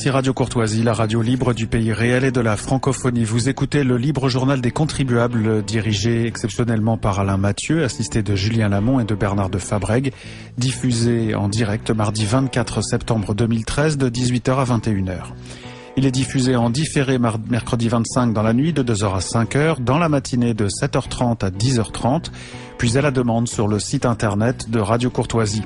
Ici Radio Courtoisie, la radio libre du pays réel et de la francophonie. Vous écoutez le libre journal des contribuables, dirigé exceptionnellement par Alain Mathieu, assisté de Julien Lamont et de Bernard de Fabrègue, diffusé en direct mardi 24 septembre 2013 de 18h à 21h. Il est diffusé en différé mercredi 25 dans la nuit de 2h à 5h, dans la matinée de 7h30 à 10h30, puis à la demande sur le site internet de Radio Courtoisie.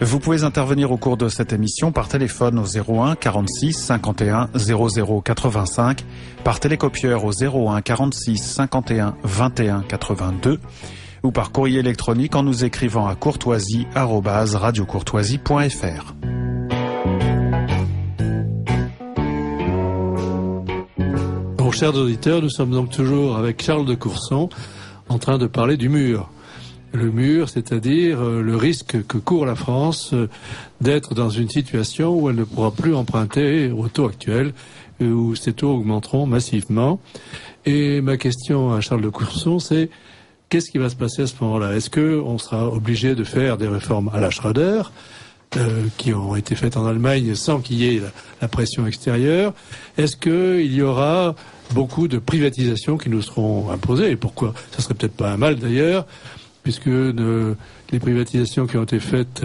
Vous pouvez intervenir au cours de cette émission par téléphone au 01 46 51 00 85, par télécopieur au 01 46 51 21 82 ou par courrier électronique en nous écrivant à courtoisie@radiocourtoisie.fr. Bon, chers auditeurs, nous sommes donc toujours avec Charles de Courson en train de parler du mur. Le mur, c'est-à-dire le risque que court la France d'être dans une situation où elle ne pourra plus emprunter au taux actuel, où ces taux augmenteront massivement. Et ma question à Charles de Courson, c'est qu'est-ce qui va se passer à ce moment-là? Est-ce qu'on sera obligé de faire des réformes à la Schröder, qui ont été faites en Allemagne sans qu'il y ait la pression extérieure? Est-ce qu'il y aura beaucoup de privatisations qui nous seront imposées? Et pourquoi? Ça serait peut-être pas un mal d'ailleurs, puisque les privatisations qui ont été faites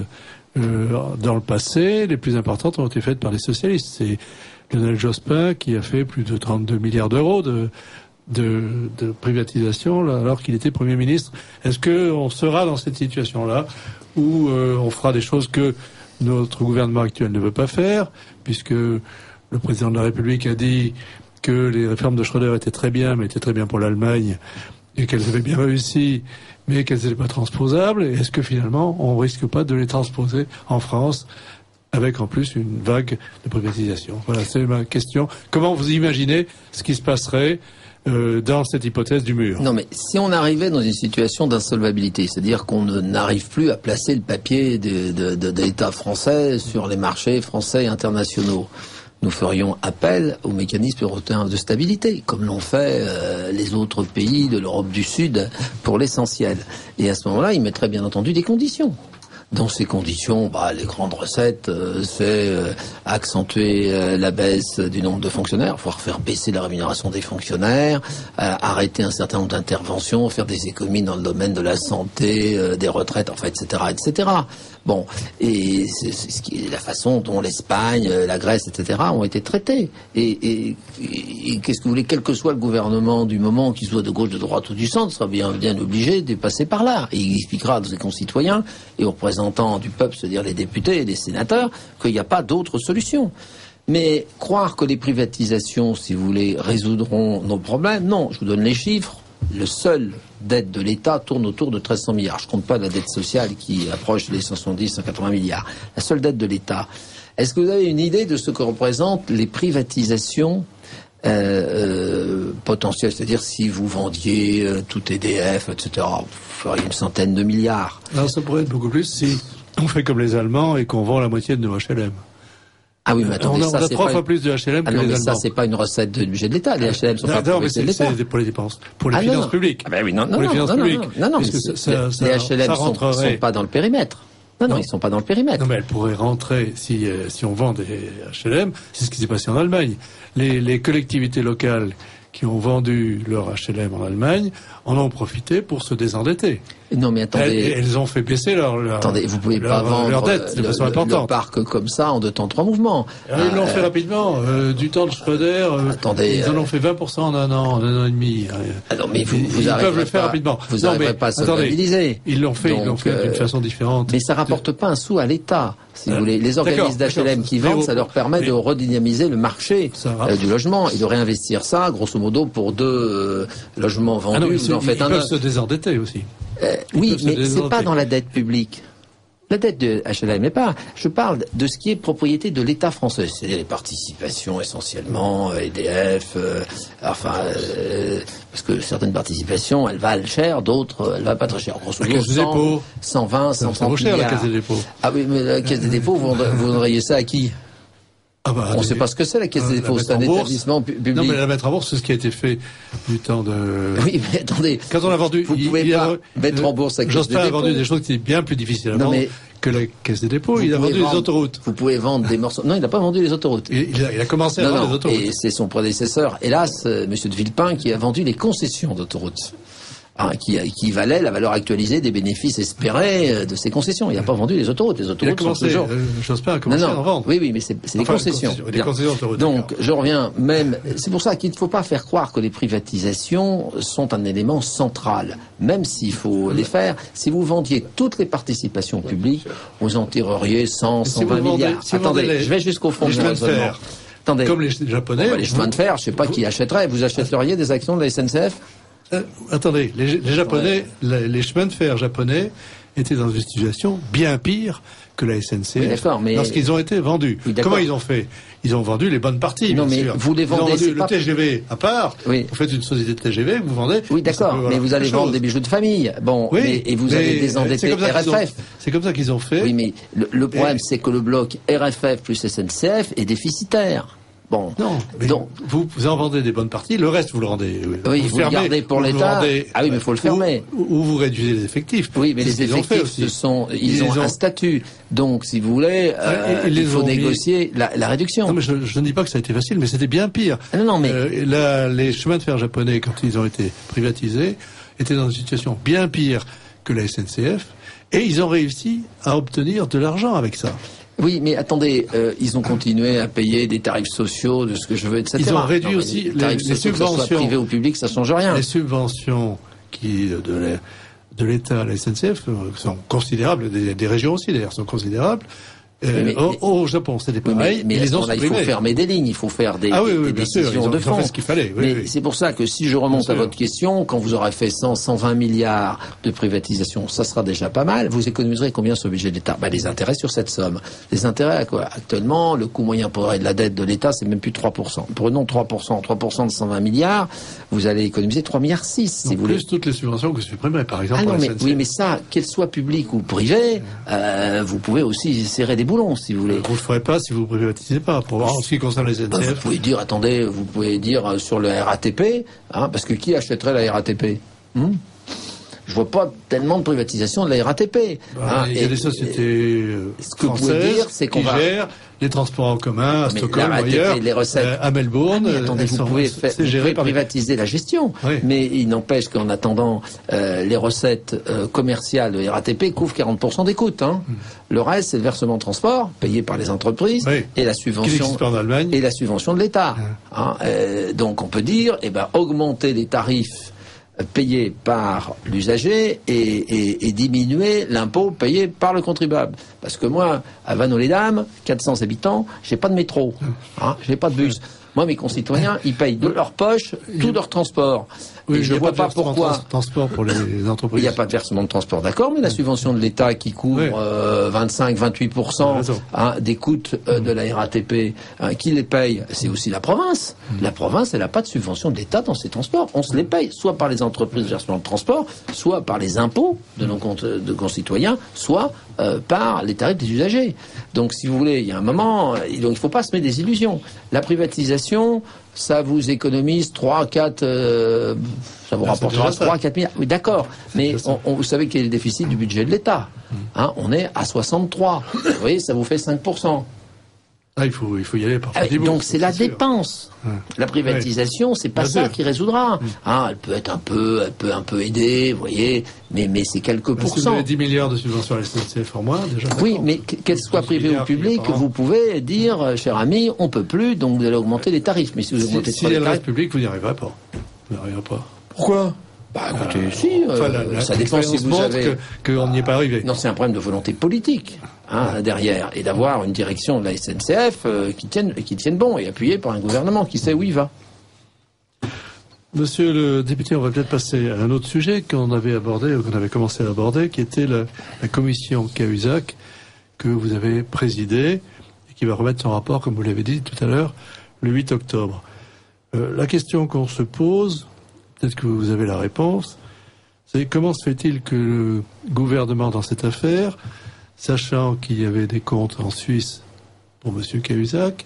dans le passé, les plus importantes ont été faites par les socialistes. C'est Lionel Jospin qui a fait plus de 32 milliards d'euros de privatisation alors qu'il était Premier ministre. Est-ce qu'on sera dans cette situation-là où on fera des choses que notre gouvernement actuel ne veut pas faire, puisque le président de la République a dit que les réformes de Schröder étaient très bien, mais étaient très bien pour l'Allemagne, et qu'elles avaient bien réussi, mais qu'elles n'étaient pas transposables? Et est-ce que finalement, on risque pas de les transposer en France, avec en plus une vague de privatisation? Voilà, c'est ma question. Comment vous imaginez ce qui se passerait dans cette hypothèse du mur? Non, mais si on arrivait dans une situation d'insolvabilité, c'est-à-dire qu'on n'arrive plus à placer le papier de l'État français sur les marchés français et internationaux, nous ferions appel au mécanisme européen de stabilité, comme l'ont fait les autres pays de l'Europe du Sud pour l'essentiel. Et à ce moment-là, ils mettraient bien entendu des conditions. Dans ces conditions, les grandes recettes, c'est accentuer la baisse du nombre de fonctionnaires, voire faire baisser la rémunération des fonctionnaires, arrêter un certain nombre d'interventions, faire des économies dans le domaine de la santé, des retraites, enfin, etc., etc. Bon, et c'est la façon dont l'Espagne, la Grèce, etc. ont été traités. Et qu'est-ce que vous voulez, quel que soit le gouvernement du moment, qu'il soit de gauche, de droite ou du centre, sera bien obligé de passer par là. Et il expliquera à ses concitoyens et aux représentants du peuple, c'est-à-dire les députés et les sénateurs, qu'il n'y a pas d'autre solution. Mais croire que les privatisations, si vous voulez, résoudront nos problèmes, non. Je vous donne les chiffres. Le seul dette de l'État tourne autour de 1300 milliards. Je compte pas la dette sociale qui approche les 170-180 milliards. La seule dette de l'État. Est-ce que vous avez une idée de ce que représentent les privatisations potentielles? C'est-à-dire si vous vendiez tout EDF, etc., vous feriez une centaine de milliards. Alors ça pourrait être beaucoup plus si on fait comme les Allemands et qu'on vend la moitié de nos HLM. Ah oui, mais attendez, on a 3 fois plus de HLM que les Allemands. Ça, c'est pas une recette du budget de l'État. Les HLM sont pas pour le l'État. C'est pour les dépenses, pour les finances publiques. Ah ben oui, non, pour les finances publiques. Non, les HLM sont pas dans le périmètre. Non, ils sont pas dans le périmètre. Non, mais elles pourraient rentrer si on vend des HLM. C'est ce qui s'est passé en Allemagne. Les collectivités locales qui ont vendu leur HLM en Allemagne en ont profité pour se désendetter. Non, mais attendez. Elles ont fait baisser attendez, vous pouvez pas vendre leur dette de façon importante. Le parc comme ça en 2 temps 3 mouvements. Ils l'ont fait rapidement. Du temps de Schröder, attendez, ils en ont fait 20% en un an et demi. Non, mais ils peuvent le faire rapidement. Vous n'arriverez pas à se stabiliser. Ils l'ont fait d'une façon différente. Mais ça rapporte pas un sou à l'État. Si vous voulez, les organismes d'HLM qui vendent, ça leur permet de redynamiser le marché du logement et de réinvestir ça, grosso modo, pour 2 logements vendus. Vous en faites un. Ils peuvent se désendetter aussi. Oui, mais c'est pas dans la dette publique. La dette de HLM n'est pas. Je parle de ce qui est propriété de l'État français, c'est-à-dire les participations essentiellement, EDF, parce que certaines participations, elles valent cher, d'autres, elles valent pas très cher. Grosso modo, 120, 130 milliards. La Caisse des dépôts. Ah oui, mais la Caisse des dépôts, vous vendriez ça à qui? On ne sait pas ce que c'est, la Caisse des dépôts, c'est un établissement public. Non, mais la mettre en bourse, c'est ce qui a été fait du temps de... Oui, mais attendez. Quand on a vendu... Vous pouvez pas mettre en bourse la Caisse des dépôts. Jospin a vendu des choses qui étaient bien plus difficiles à vendre que la Caisse des dépôts. Il a vendu les autoroutes. Vous pouvez vendre des morceaux. Non, il n'a pas vendu les autoroutes. Il a commencé à vendre les autoroutes. Et c'est son prédécesseur, hélas, Monsieur de Villepin, qui a vendu les concessions d'autoroutes. Qui valait la valeur actualisée des bénéfices espérés de ces concessions. Il n'a pas vendu les autoroutes. Les autoroutes sont toujours... J'espère a commencé à en vendre. Oui, mais c'est des concessions. Des concessions d'autoroutes. Donc, je reviens même... C'est pour ça qu'il ne faut pas faire croire que les privatisations sont un élément central. Même s'il faut les faire. Si vous vendiez toutes les participations publiques, vous en tireriez 100, 120 milliards. Attendez, je vais jusqu'au fond du raisonnement. Attendez. Comme les Japonais... les chemins de fer, je ne sais pas qui achèterait. Vous achèteriez des actions de la SNCF ? Attendez, les Japonais, les chemins de fer japonais étaient dans une situation bien pire que la SNCF lorsqu'ils ont été vendus. Oui, comment ils ont fait? Ils ont vendu les bonnes parties, bien sûr. Vous les vendez, ils ont vendu le TGV à part. Oui. Vous faites une société de TGV, vous vendez. Oui, d'accord, mais vous allez vendre des bijoux de famille. Bon, oui, et vous allez désendetté RFF. C'est comme ça qu'ils ont fait. Oui, mais le problème, c'est que le bloc RFF plus SNCF est déficitaire. Bon, non, mais donc vous en vendez des bonnes parties, le reste vous le rendez. Oui, vous le gardez pour l'État. Ah oui, mais il faut le fermer. Ou vous réduisez les effectifs. Oui, mais les effectifs, ils ont un statut. Donc, si vous voulez, il faut négocier la réduction. Non, mais je ne dis pas que ça a été facile, mais c'était bien pire. Ah, non, mais les chemins de fer japonais, quand ils ont été privatisés, étaient dans une situation bien pire que la SNCF, et ils ont réussi à obtenir de l'argent avec ça. Oui, mais attendez, ils ont continué à payer des tarifs sociaux, de ce que je veux, etc. Ils ont réduit aussi les subventions. Que ce soit privé ou public, ça change rien. Les subventions de l'État à la SNCF sont considérables, des régions aussi d'ailleurs sont considérables. Au Japon, c'était pareil. Mais il faut fermer des lignes, il faut faire des décisions de fond. Ce qu'il fallait. Mais c'est pour ça que si je remonte à votre question, quand vous aurez fait 120 milliards de privatisation, ça sera déjà pas mal. Vous économiserez combien sur le budget de l'État? Les intérêts sur cette somme. Les intérêts à quoi? Actuellement, le coût moyen pour de la dette de l'État, c'est même plus 3%. Prenons 3% de 120 milliards, vous allez économiser 3,6 milliards, si vous voulez. Plus toutes les subventions que je supprimerai, par exemple. Oui, mais ça, qu'elles soient publiques ou privées, vous pouvez aussi serrer des boulons, si vous voulez. Vous ne le ferez pas si vous ne privatisez pas. En ce qui concerne les SNCF. Vous pouvez dire, attendez, vous pouvez dire sur le RATP, parce que qui achèterait la RATP? Je vois pas tellement de privatisation de la RATP. Il y a des sociétés françaises qui gèrent les transports en commun à Stockholm, ailleurs, les recettes, à Melbourne. Attendez, vous pouvez privatiser la gestion. Oui. Mais il n'empêche qu'en attendant, les recettes commerciales de RATP couvrent 40% des coûts. Le reste, c'est le versement de transport payé par les entreprises et la subvention de l'État. Donc on peut dire, augmenter les tarifs payé par l'usager et diminuer l'impôt payé par le contribuable. Parce que moi, à Vannes-les-Dames, 400 habitants, j'ai pas de métro, j'ai pas de bus. Moi, mes concitoyens, ils payent de leur poche tout leur transport. Oui, et je ne vois pas pourquoi. Transport pour les entreprises. Il n'y a pas de versement de transport, d'accord, mais la subvention de l'État qui couvre 25-28% des coûts de la RATP, qui les paye, c'est aussi la province. La province, elle n'a pas de subvention de l'État dans ses transports. On se les paye, soit par les entreprises de versement de transport, soit par les impôts de nos concitoyens, soit par les tarifs des usagers. Donc, si vous voulez, il y a un moment, il ne faut pas se mettre des illusions. La privatisation, ça vous économise 3-4... ça vous rapportera 3-4 milliards. Oui, d'accord. Mais vous savez quel est le déficit du budget de l'État. On est à 63. Vous voyez, ça vous fait 5%. Il faut y aller par donc c'est la dépense. La privatisation, c'est pas ça qui résoudra. Elle peut être un peu aidée, vous voyez, mais c'est quelques pourcents. Si vous avez 10 milliards de subventions à la SNCF en moins, déjà. Oui, mais qu'elle soit privée ou publique, vous pouvez dire, cher ami, on peut plus, donc vous allez augmenter les tarifs. Mais si vous augmentez les tarifs, reste public, vous n'y arriverez pas. Vous n'y arriverez pas. Pourquoi? Écoutez, ça dépend si vous avez... qu'on n'y est pas arrivé. Non, c'est un problème de volonté politique derrière, et d'avoir une direction de la SNCF qui tienne bon et appuyée par un gouvernement qui sait où il va. Monsieur le député, on va peut-être passer à un autre sujet qu'on avait abordé, ou qu'on avait commencé à aborder, qui était la commission Cahuzac que vous avez présidée et qui va remettre son rapport, comme vous l'avez dit tout à l'heure, le 8 octobre. La question qu'on se pose, peut-être que vous avez la réponse, c'est comment se fait-il que le gouvernement dans cette affaire, sachant qu'il y avait des comptes en Suisse pour M. Cahuzac,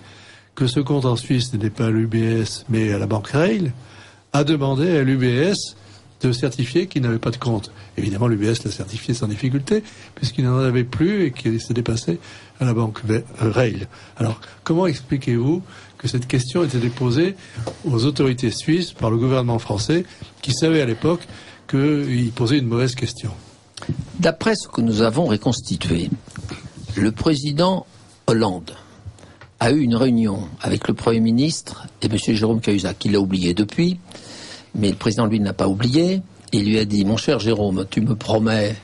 que ce compte en Suisse n'était pas à l'UBS mais à la banque Rail, a demandé à l'UBS de certifier qu'il n'avait pas de compte. Évidemment, l'UBS l'a certifié sans difficulté, puisqu'il n'en avait plus et qu'il s'était passé à la banque Rail. Alors, comment expliquez-vous que cette question était déposée aux autorités suisses par le gouvernement français, qui savait à l'époque qu'il posait une mauvaise question? D'après ce que nous avons reconstitué, le président Hollande a eu une réunion avec le Premier ministre et M. Jérôme Cahuzac, qui l'a oublié depuis, mais le président, lui, ne l'a pas oublié. Il lui a dit, mon cher Jérôme, tu me promets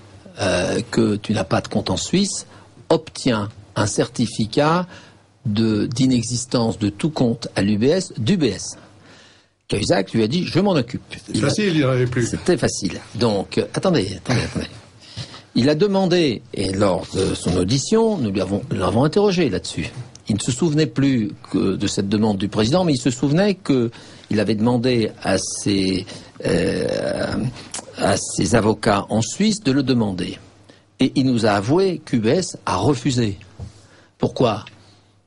que tu n'as pas de compte en Suisse, obtiens un certificat d'inexistence de tout compte à l'UBS, d'UBS. Cahuzac lui a dit, je m'en occupe. C'était facile, il n'en avait plus. C'était facile. Donc, attendez. Il a demandé, et lors de son audition, nous l'avons interrogé là-dessus. Il ne se souvenait plus de cette demande du président, mais il se souvenait qu'il avait demandé à ses avocats en Suisse de le demander. Et il nous a avoué qu'UBS a refusé. Pourquoi ?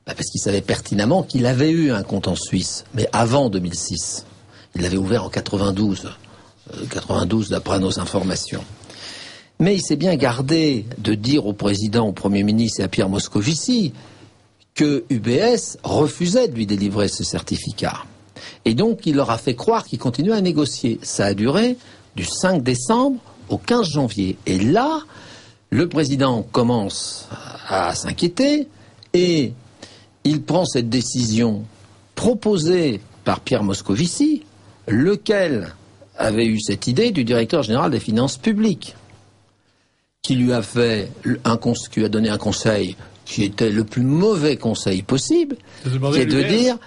Parce qu'il savait pertinemment qu'il avait eu un compte en Suisse, mais avant 2006. Il l'avait ouvert en 92 d'après nos informations. Mais il s'est bien gardé de dire au président, au Premier ministre et à Pierre Moscovici que UBS refusait de lui délivrer ce certificat. Et donc il leur a fait croire qu'il continuait à négocier. Ça a duré du 5 décembre au 15 janvier. Et là, le président commence à s'inquiéter et il prend cette décision proposée par Pierre Moscovici, lequel avait eu cette idée du directeur général des finances publiques, qui lui a donné un conseil qui était le plus mauvais conseil possible, qui est de dire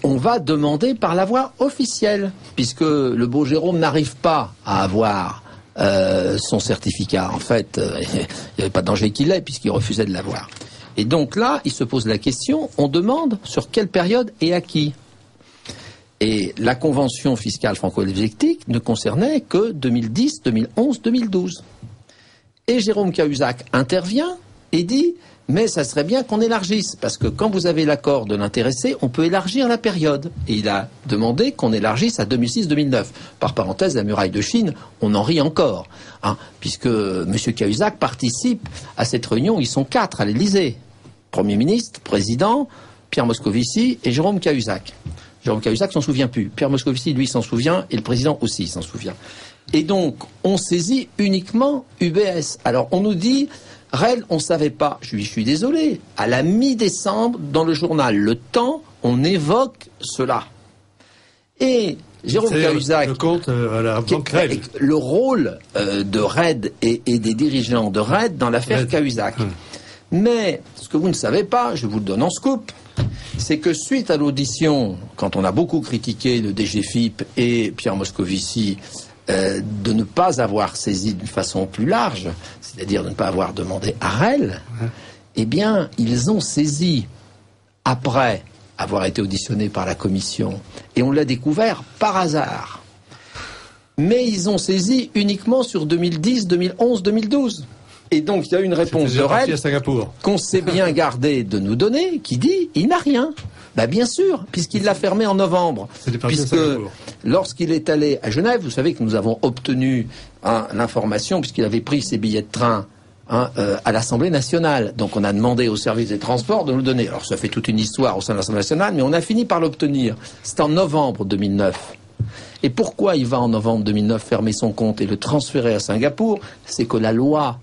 on va demander par la voie officielle, puisque le beau Jérôme n'arrive pas à avoir son certificat. En fait, il n'y avait pas de danger qu'il l'ait, puisqu'il refusait de l'avoir. Et donc là, il se pose la question, on demande sur quelle période et à qui. Et la convention fiscale franco-helvétique ne concernait que 2010, 2011, 2012. Et Jérôme Cahuzac intervient et dit « mais ça serait bien qu'on élargisse, parce que quand vous avez l'accord de l'intéressé, on peut élargir la période. » Et il a demandé qu'on élargisse à 2006-2009. Par parenthèse, la muraille de Chine, on en rit encore, puisque M. Cahuzac participe à cette réunion, ils sont 4 à l'Élysée. Premier ministre, président, Pierre Moscovici et Jérôme Cahuzac. Jérôme Cahuzac s'en souvient plus. Pierre Moscovici, lui, s'en souvient, et le président aussi s'en souvient. Et donc, on saisit uniquement UBS. Alors, on nous dit, Rail, on ne savait pas. Je suis désolé. À la mi-décembre, dans le journal Le Temps, on évoque cela. Et Jérôme Cahuzac, le compte à la banque Rail, le rôle de RAID et des dirigeants de RAID dans l'affaire Cahuzac. Mais ce que vous ne savez pas, je vous le donne en scoop, c'est que suite à l'audition, quand on a beaucoup critiqué le DGFiP et Pierre Moscovici de ne pas avoir saisi d'une façon plus large, c'est-à-dire de ne pas avoir demandé à Rail, eh bien, ils ont saisi après avoir été auditionnés par la commission, et on l'a découvert par hasard. Mais ils ont saisi uniquement sur 2010, 2011, 2012. Et donc, il y a une réponse de Rail qu'on s'est bien gardé de nous donner, qui dit, il n'a rien. Bien sûr, puisqu'il l'a fermé en novembre. Puisque lorsqu'il est allé à Genève, vous savez que nous avons obtenu l'information, puisqu'il avait pris ses billets de train à l'Assemblée nationale. Donc on a demandé au service des transports de nous le donner. Alors ça fait toute une histoire au sein de l'Assemblée nationale, mais on a fini par l'obtenir. C'est en novembre 2009. Et pourquoi il va en novembre 2009 fermer son compte et le transférer à Singapour? C'est que la loi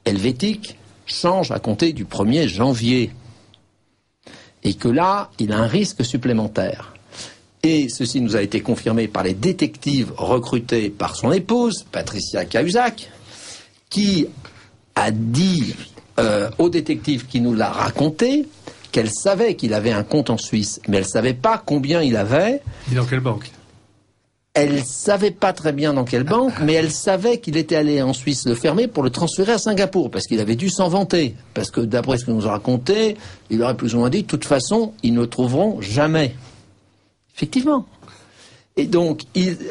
helvétique change à compter du 1er janvier. Et que là, il a un risque supplémentaire. Et ceci nous a été confirmé par les détectives recrutés par son épouse, Patricia Cahuzac, qui a dit au détective qui nous l'a raconté qu'elle savait qu'il avait un compte en Suisse, mais elle ne savait pas combien il avait. Et dans quelle banque? Elle ne savait pas très bien dans quelle banque, mais elle savait qu'il était allé en Suisse le fermer pour le transférer à Singapour, parce qu'il avait dû s'en vanter. Parce que d'après ce que nous a raconté, il aurait plus ou moins dit, de toute façon, ils ne le trouveront jamais. Effectivement. Et donc,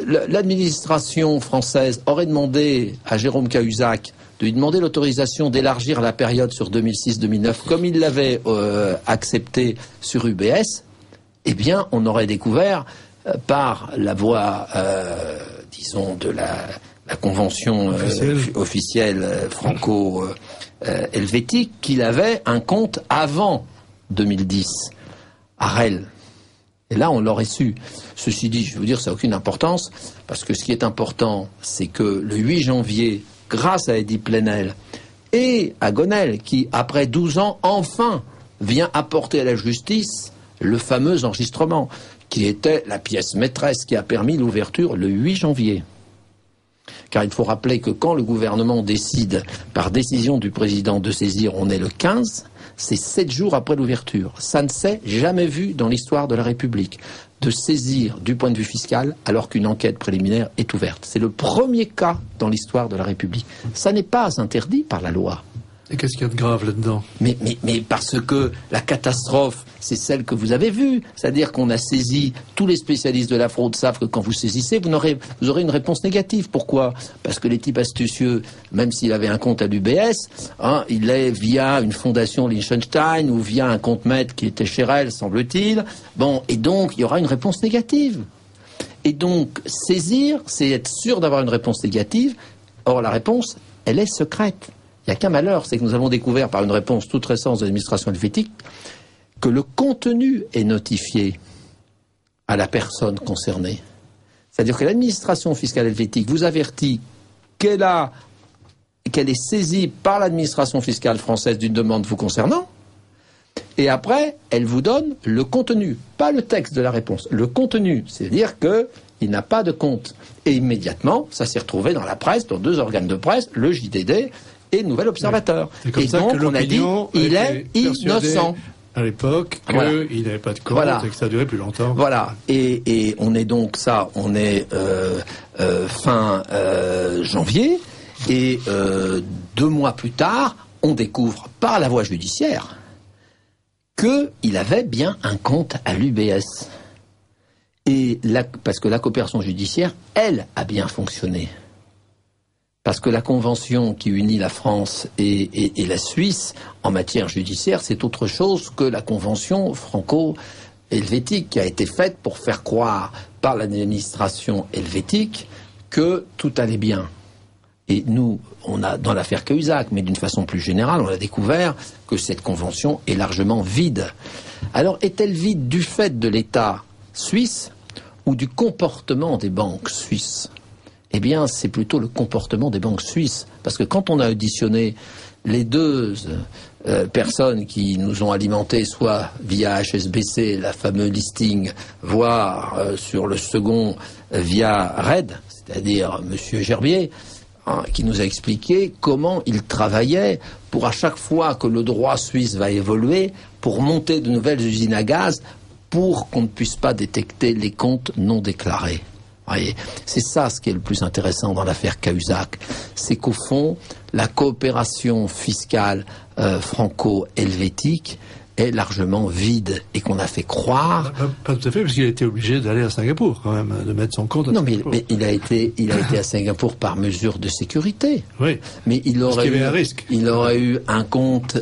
l'administration française aurait demandé à Jérôme Cahuzac de lui demander l'autorisation d'élargir la période sur 2006-2009, comme il l'avait accepté sur UBS, eh bien, on aurait découvert par la voie, disons, de la convention officielle franco-helvétique, qu'il avait un compte avant 2010 à Rennes. Et là, on l'aurait su. Ceci dit, je veux dire, ça n'a aucune importance, parce que ce qui est important, c'est que le 8 janvier, grâce à Eddy Plenel et à Gonel, qui, après 12 ans, enfin, vient apporter à la justice le fameux enregistrement, qui était la pièce maîtresse qui a permis l'ouverture le 8 janvier. Car il faut rappeler que quand le gouvernement décide, par décision du président, de saisir, on est le 15, c'est 7 jours après l'ouverture. Ça ne s'est jamais vu dans l'histoire de la République, de saisir du point de vue fiscal alors qu'une enquête préliminaire est ouverte. C'est le premier cas dans l'histoire de la République. Ça n'est pas interdit par la loi. Et qu'est-ce qu'il y a de grave là-dedans? Mais parce que la catastrophe, c'est celle que vous avez vue. C'est-à-dire qu'on a saisi, tous les spécialistes de la fraude savent que quand vous saisissez, vous aurez une réponse négative. Pourquoi? Parce que les types astucieux, même s'il avait un compte à l'UBS, il est via une fondation Liechtenstein ou via un compte maître qui était chez elle, semble-t-il. Bon, et donc, il y aura une réponse négative. Et donc, saisir, c'est être sûr d'avoir une réponse négative. Or, la réponse, elle est secrète. Il n'y a qu'un malheur, c'est que nous avons découvert par une réponse toute récente de l'administration helvétique que le contenu est notifié à la personne concernée. C'est-à-dire que l'administration fiscale helvétique vous avertit qu'elle est saisie par l'administration fiscale française d'une demande vous concernant, et après, elle vous donne le contenu, pas le texte de la réponse, le contenu, c'est-à-dire qu'il n'a pas de compte. Et immédiatement, ça s'est retrouvé dans la presse, dans 2 organes de presse, le JDD et le Nouvel Observateur. Et donc, on a dit, il est innocent. À l'époque, qu'il n'avait pas de compte et que ça a duré plus longtemps. Voilà. Et on est donc fin janvier, et 2 mois plus tard, on découvre par la voie judiciaire qu'il avait bien un compte à l'UBS. Parce que la coopération judiciaire, elle, a bien fonctionné. Parce que la convention qui unit la France et la Suisse en matière judiciaire, c'est autre chose que la convention franco-helvétique qui a été faite pour faire croire par l'administration helvétique que tout allait bien. Et nous, on a, dans l'affaire Cahuzac, mais d'une façon plus générale, on a découvert que cette convention est largement vide. Alors, est-elle vide du fait de l'État suisse ou du comportement des banques suisses? Eh bien, c'est plutôt le comportement des banques suisses. Parce que quand on a auditionné les 2 personnes qui nous ont alimentés, soit via HSBC, la fameuse listing, voire sur le second via RED, c'est-à-dire M. Gerbier, qui nous a expliqué comment il travaillait pour, à chaque fois que le droit suisse va évoluer, pour monter de nouvelles usines à gaz, pour qu'on ne puisse pas détecter les comptes non déclarés. C'est ça ce qui est le plus intéressant dans l'affaire Cahuzac. C'est qu'au fond, la coopération fiscale franco-helvétique est largement vide et qu'on a fait croire... Pas tout à fait, parce qu'il a été obligé d'aller à Singapour quand même, de mettre son compte à Singapour. Non, mais il a été à Singapour par mesure de sécurité. Oui, mais il aurait qu'il y avait un risque. Il aurait eu un compte...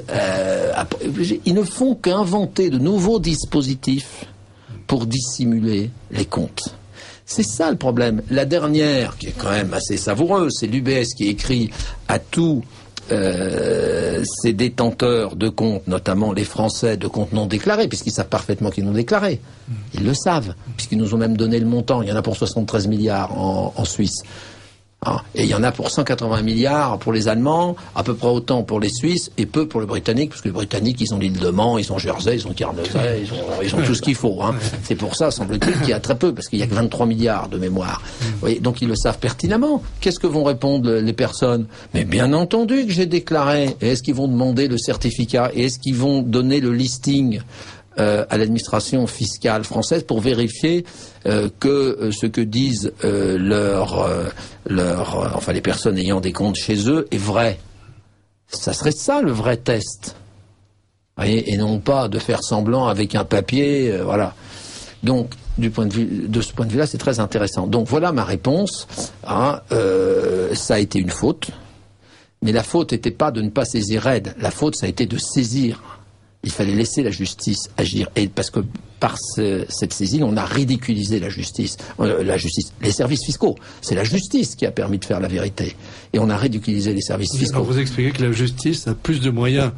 ils ne font qu'inventer de nouveaux dispositifs pour dissimuler les comptes. C'est ça le problème. La dernière, qui est quand même assez savoureuse, c'est l'UBS qui écrit à tous ces détenteurs de comptes, notamment les Français de comptes non déclarés, puisqu'ils savent parfaitement qu'ils sont non déclarés. Ils le savent, puisqu'ils nous ont même donné le montant. Il y en a pour 73 milliards en Suisse. Et il y en a pour 180 milliards pour les Allemands, à peu près autant pour les Suisses et peu pour les Britanniques, parce que les Britanniques, ils ont l'île de Man, ils ont Jersey, ils ont Guernesey, ils ont tout ce qu'il faut. C'est pour ça, semble-t-il, qu'il y a très peu, parce qu'il y a que 23 milliards de mémoire. Vous voyez, donc ils le savent pertinemment. Qu'est-ce que vont répondre les personnes? Mais bien entendu que j'ai déclaré. Et est-ce qu'ils vont demander le certificat? Et est-ce qu'ils vont donner le listing à l'administration fiscale française pour vérifier que ce que disent les personnes ayant des comptes chez eux est vrai. Ça serait ça le vrai test. Vous voyez, et non pas de faire semblant avec un papier, voilà. Donc, de ce point de vue-là, c'est très intéressant. Donc voilà ma réponse. Ça a été une faute. Mais la faute n'était pas de ne pas saisir RED. La faute, ça a été de saisir Il fallait laisser la justice agir. Et parce que par cette saisine, on a ridiculisé la justice. Les services fiscaux. C'est la justice qui a permis de faire la vérité. Et on a ridiculisé les services fiscaux. Alors vous expliquez que la justice a plus de moyens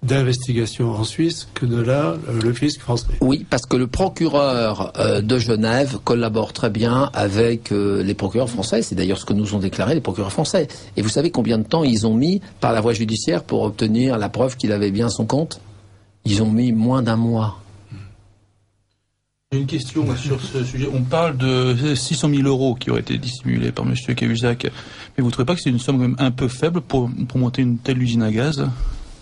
d'investigation en Suisse que de là, le fisc français. Oui, parce que le procureur de Genève collabore très bien avec les procureurs français. C'est d'ailleurs ce que nous ont déclaré les procureurs français. Et vous savez combien de temps ils ont mis par la voie judiciaire pour obtenir la preuve qu'il avait bien son compte? Ils ont mis moins d'un mois. J'ai une question sur ce sujet. On parle de 600 000 euros qui auraient été dissimulés par M. Cahuzac. Mais vous ne trouvez pas que c'est une somme quand même un peu faible pour monter une telle usine à gaz?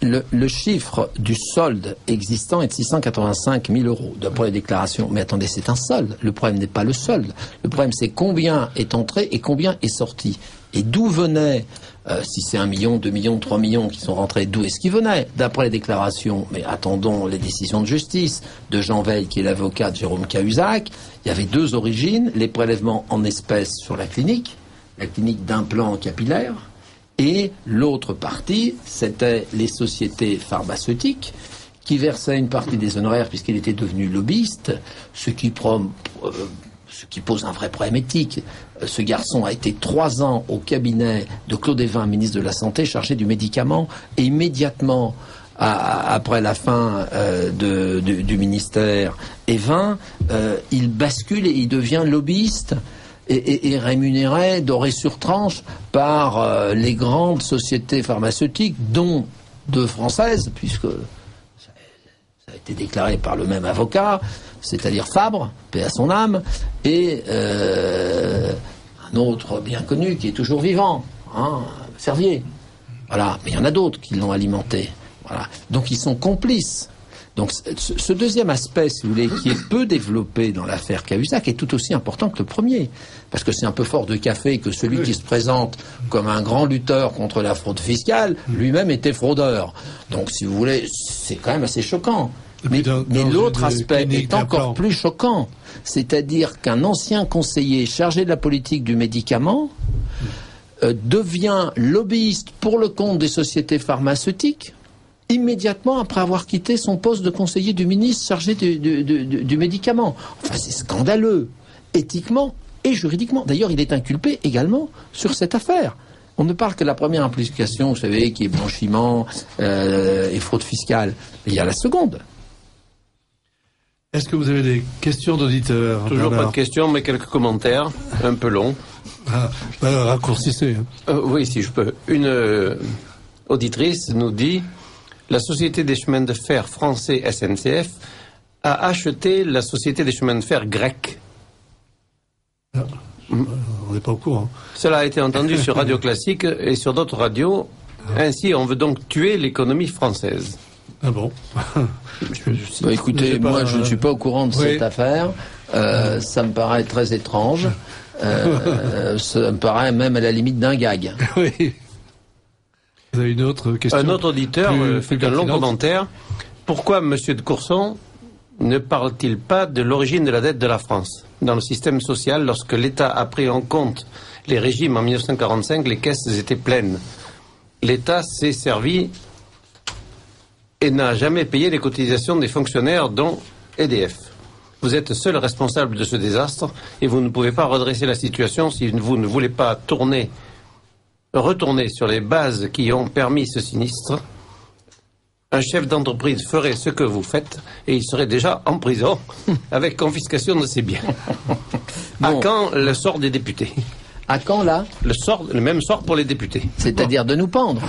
Le chiffre du solde existant est de 685 000 euros, d'après les déclarations. Mais attendez, c'est un solde. Le problème n'est pas le solde. Le problème, c'est combien est entré et combien est sorti. Et d'où venait, si c'est 1 million, 2 millions, 3 millions qui sont rentrés, d'où est-ce qu'ils venaient? D'après les déclarations, mais attendons les décisions de justice de Jean Veil, qui est l'avocat de Jérôme Cahuzac. Il y avait deux origines, les prélèvements en espèces sur la clinique d'implants capillaires, et l'autre partie, c'était les sociétés pharmaceutiques qui versaient une partie des honoraires puisqu'il était devenu lobbyiste, ce qui pose un vrai problème éthique. Ce garçon a été 3 ans au cabinet de Claude Évin, ministre de la Santé, chargé du médicament, et immédiatement après la fin du ministère Évin, il bascule et il devient lobbyiste et rémunéré doré sur tranche par les grandes sociétés pharmaceutiques, dont 2 françaises, puisque ça a été déclaré par le même avocat, c'est-à-dire Fabre, paix à son âme, et un autre bien connu qui est toujours vivant, Servier. Voilà, mais il y en a d'autres qui l'ont alimenté. Voilà. Donc ils sont complices. Donc ce deuxième aspect, si vous voulez, qui est peu développé dans l'affaire Cahuzac, est tout aussi important que le premier. Parce que c'est un peu fort de café que celui qui se présente comme un grand lutteur contre la fraude fiscale, lui-même était fraudeur. Donc si vous voulez, c'est quand même assez choquant. Mais l'autre aspect est encore plus choquant. C'est-à-dire qu'un ancien conseiller chargé de la politique du médicament devient lobbyiste pour le compte des sociétés pharmaceutiques immédiatement après avoir quitté son poste de conseiller du ministre chargé du médicament. Enfin, c'est scandaleux, éthiquement et juridiquement. D'ailleurs, il est inculpé également sur cette affaire. On ne parle que de la première implication, vous savez, qui est blanchiment et fraude fiscale. Il y a la seconde. Est-ce que vous avez des questions d'auditeurs? Toujours Bernard? Pas de questions, mais quelques commentaires, un peu longs. Raccourcissez. Oui, si je peux. Une auditrice nous dit: la Société des chemins de fer français SNCF a acheté la Société des chemins de fer grecque. On n'est pas au courant. Cela a été entendu sur Radio Classique et sur d'autres radios. Ainsi, on veut donc tuer l'économie française. Ah bon? Écoutez, moi je ne suis pas au courant de cette affaire. Ça me paraît très étrange. Ça me paraît même à la limite d'un gag. Oui. Vous avez une autre question? Un autre auditeur fait un long commentaire. Pourquoi M. de Courson ne parle-t-il pas de l'origine de la dette de la France dans le système social? Lorsque l'État a pris en compte les régimes en 1945, les caisses étaient pleines. L'État s'est servi et n'a jamais payé les cotisations des fonctionnaires, dont EDF. Vous êtes seul responsable de ce désastre et vous ne pouvez pas redresser la situation si vous ne voulez pas retourner sur les bases qui ont permis ce sinistre. Un chef d'entreprise ferait ce que vous faites et il serait déjà en prison avec confiscation de ses biens. Bon. À quand le sort des députés? À quand, là? Le même sort pour les députés. C'est-à-dire de nous pendre.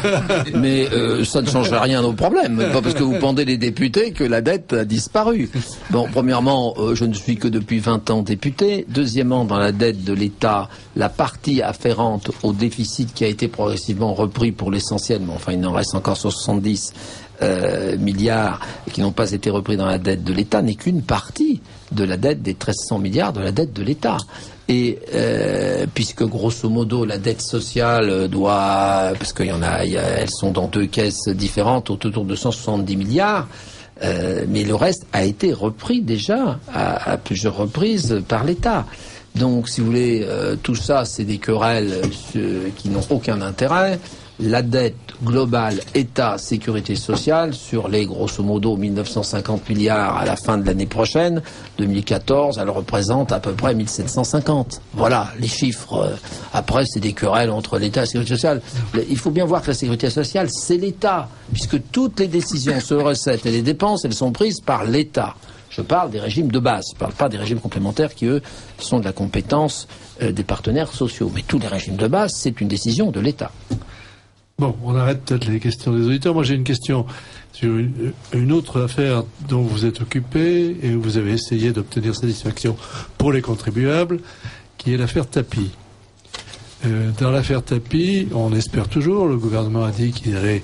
Mais ça ne changerait rien au problème. Pas parce que vous pendez les députés que la dette a disparu. Bon, premièrement, je ne suis que depuis 20 ans député. Deuxièmement, dans la dette de l'État, la partie afférente au déficit qui a été progressivement repris pour l'essentiel, mais enfin il en reste encore 70 milliards qui n'ont pas été repris dans la dette de l'État, n'est qu'une partie de la dette des 1300 milliards de la dette de l'État. Et puisque grosso modo la dette sociale doit, parce elles sont dans 2 caisses différentes, autour de 170 milliards, mais le reste a été repris déjà à plusieurs reprises par l'État. Donc, si vous voulez, tout ça, c'est des querelles qui n'ont aucun intérêt. La dette globale État, sécurité sociale, sur les grosso modo 1950 milliards à la fin de l'année prochaine, 2014, elle représente à peu près 1750. Voilà, les chiffres. Après, c'est des querelles entre l'État et la sécurité sociale. Il faut bien voir que la sécurité sociale, c'est l'État, puisque toutes les décisions sur les recettes et les dépenses, elles sont prises par l'État. Je parle des régimes de base, je ne parle pas des régimes complémentaires qui, eux, sont de la compétence des partenaires sociaux. Mais tous les régimes de base, c'est une décision de l'État. Bon, on arrête peut-être les questions des auditeurs. Moi, j'ai une question sur une autre affaire dont vous êtes occupé et où vous avez essayé d'obtenir satisfaction pour les contribuables, qui est l'affaire Tapie. Dans l'affaire Tapie, on espère toujours, le gouvernement a dit qu'il allait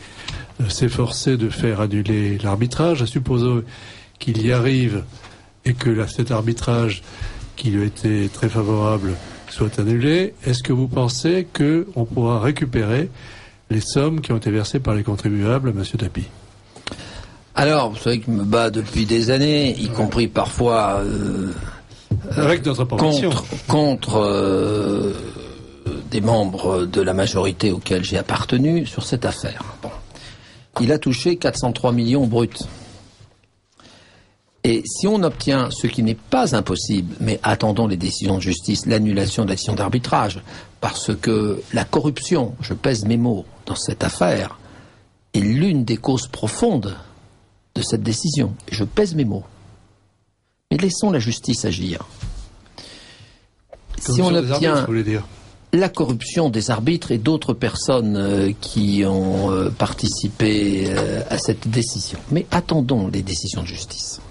s'efforcer de faire annuler l'arbitrage. À supposer qu'il y arrive et que cet arbitrage qui lui était très favorable soit annulé, est-ce que vous pensez qu'on pourra récupérer les sommes qui ont été versées par les contribuables à M. Tapie? Alors, vous savez que je me bats depuis des années, y compris parfois avec notre profession, contre des membres de la majorité auxquels j'ai appartenu sur cette affaire. Bon. Il a touché 403 millions bruts. Et si on obtient ce qui n'est pas impossible, mais attendons les décisions de justice, l'annulation de la décision d'arbitrage, parce que la corruption, je pèse mes mots, dans cette affaire, est l'une des causes profondes de cette décision. Et je pèse mes mots. Mais laissons la justice agir. Si on obtient la corruption des arbitres et d'autres personnes qui ont participé à cette décision, mais attendons les décisions de justice.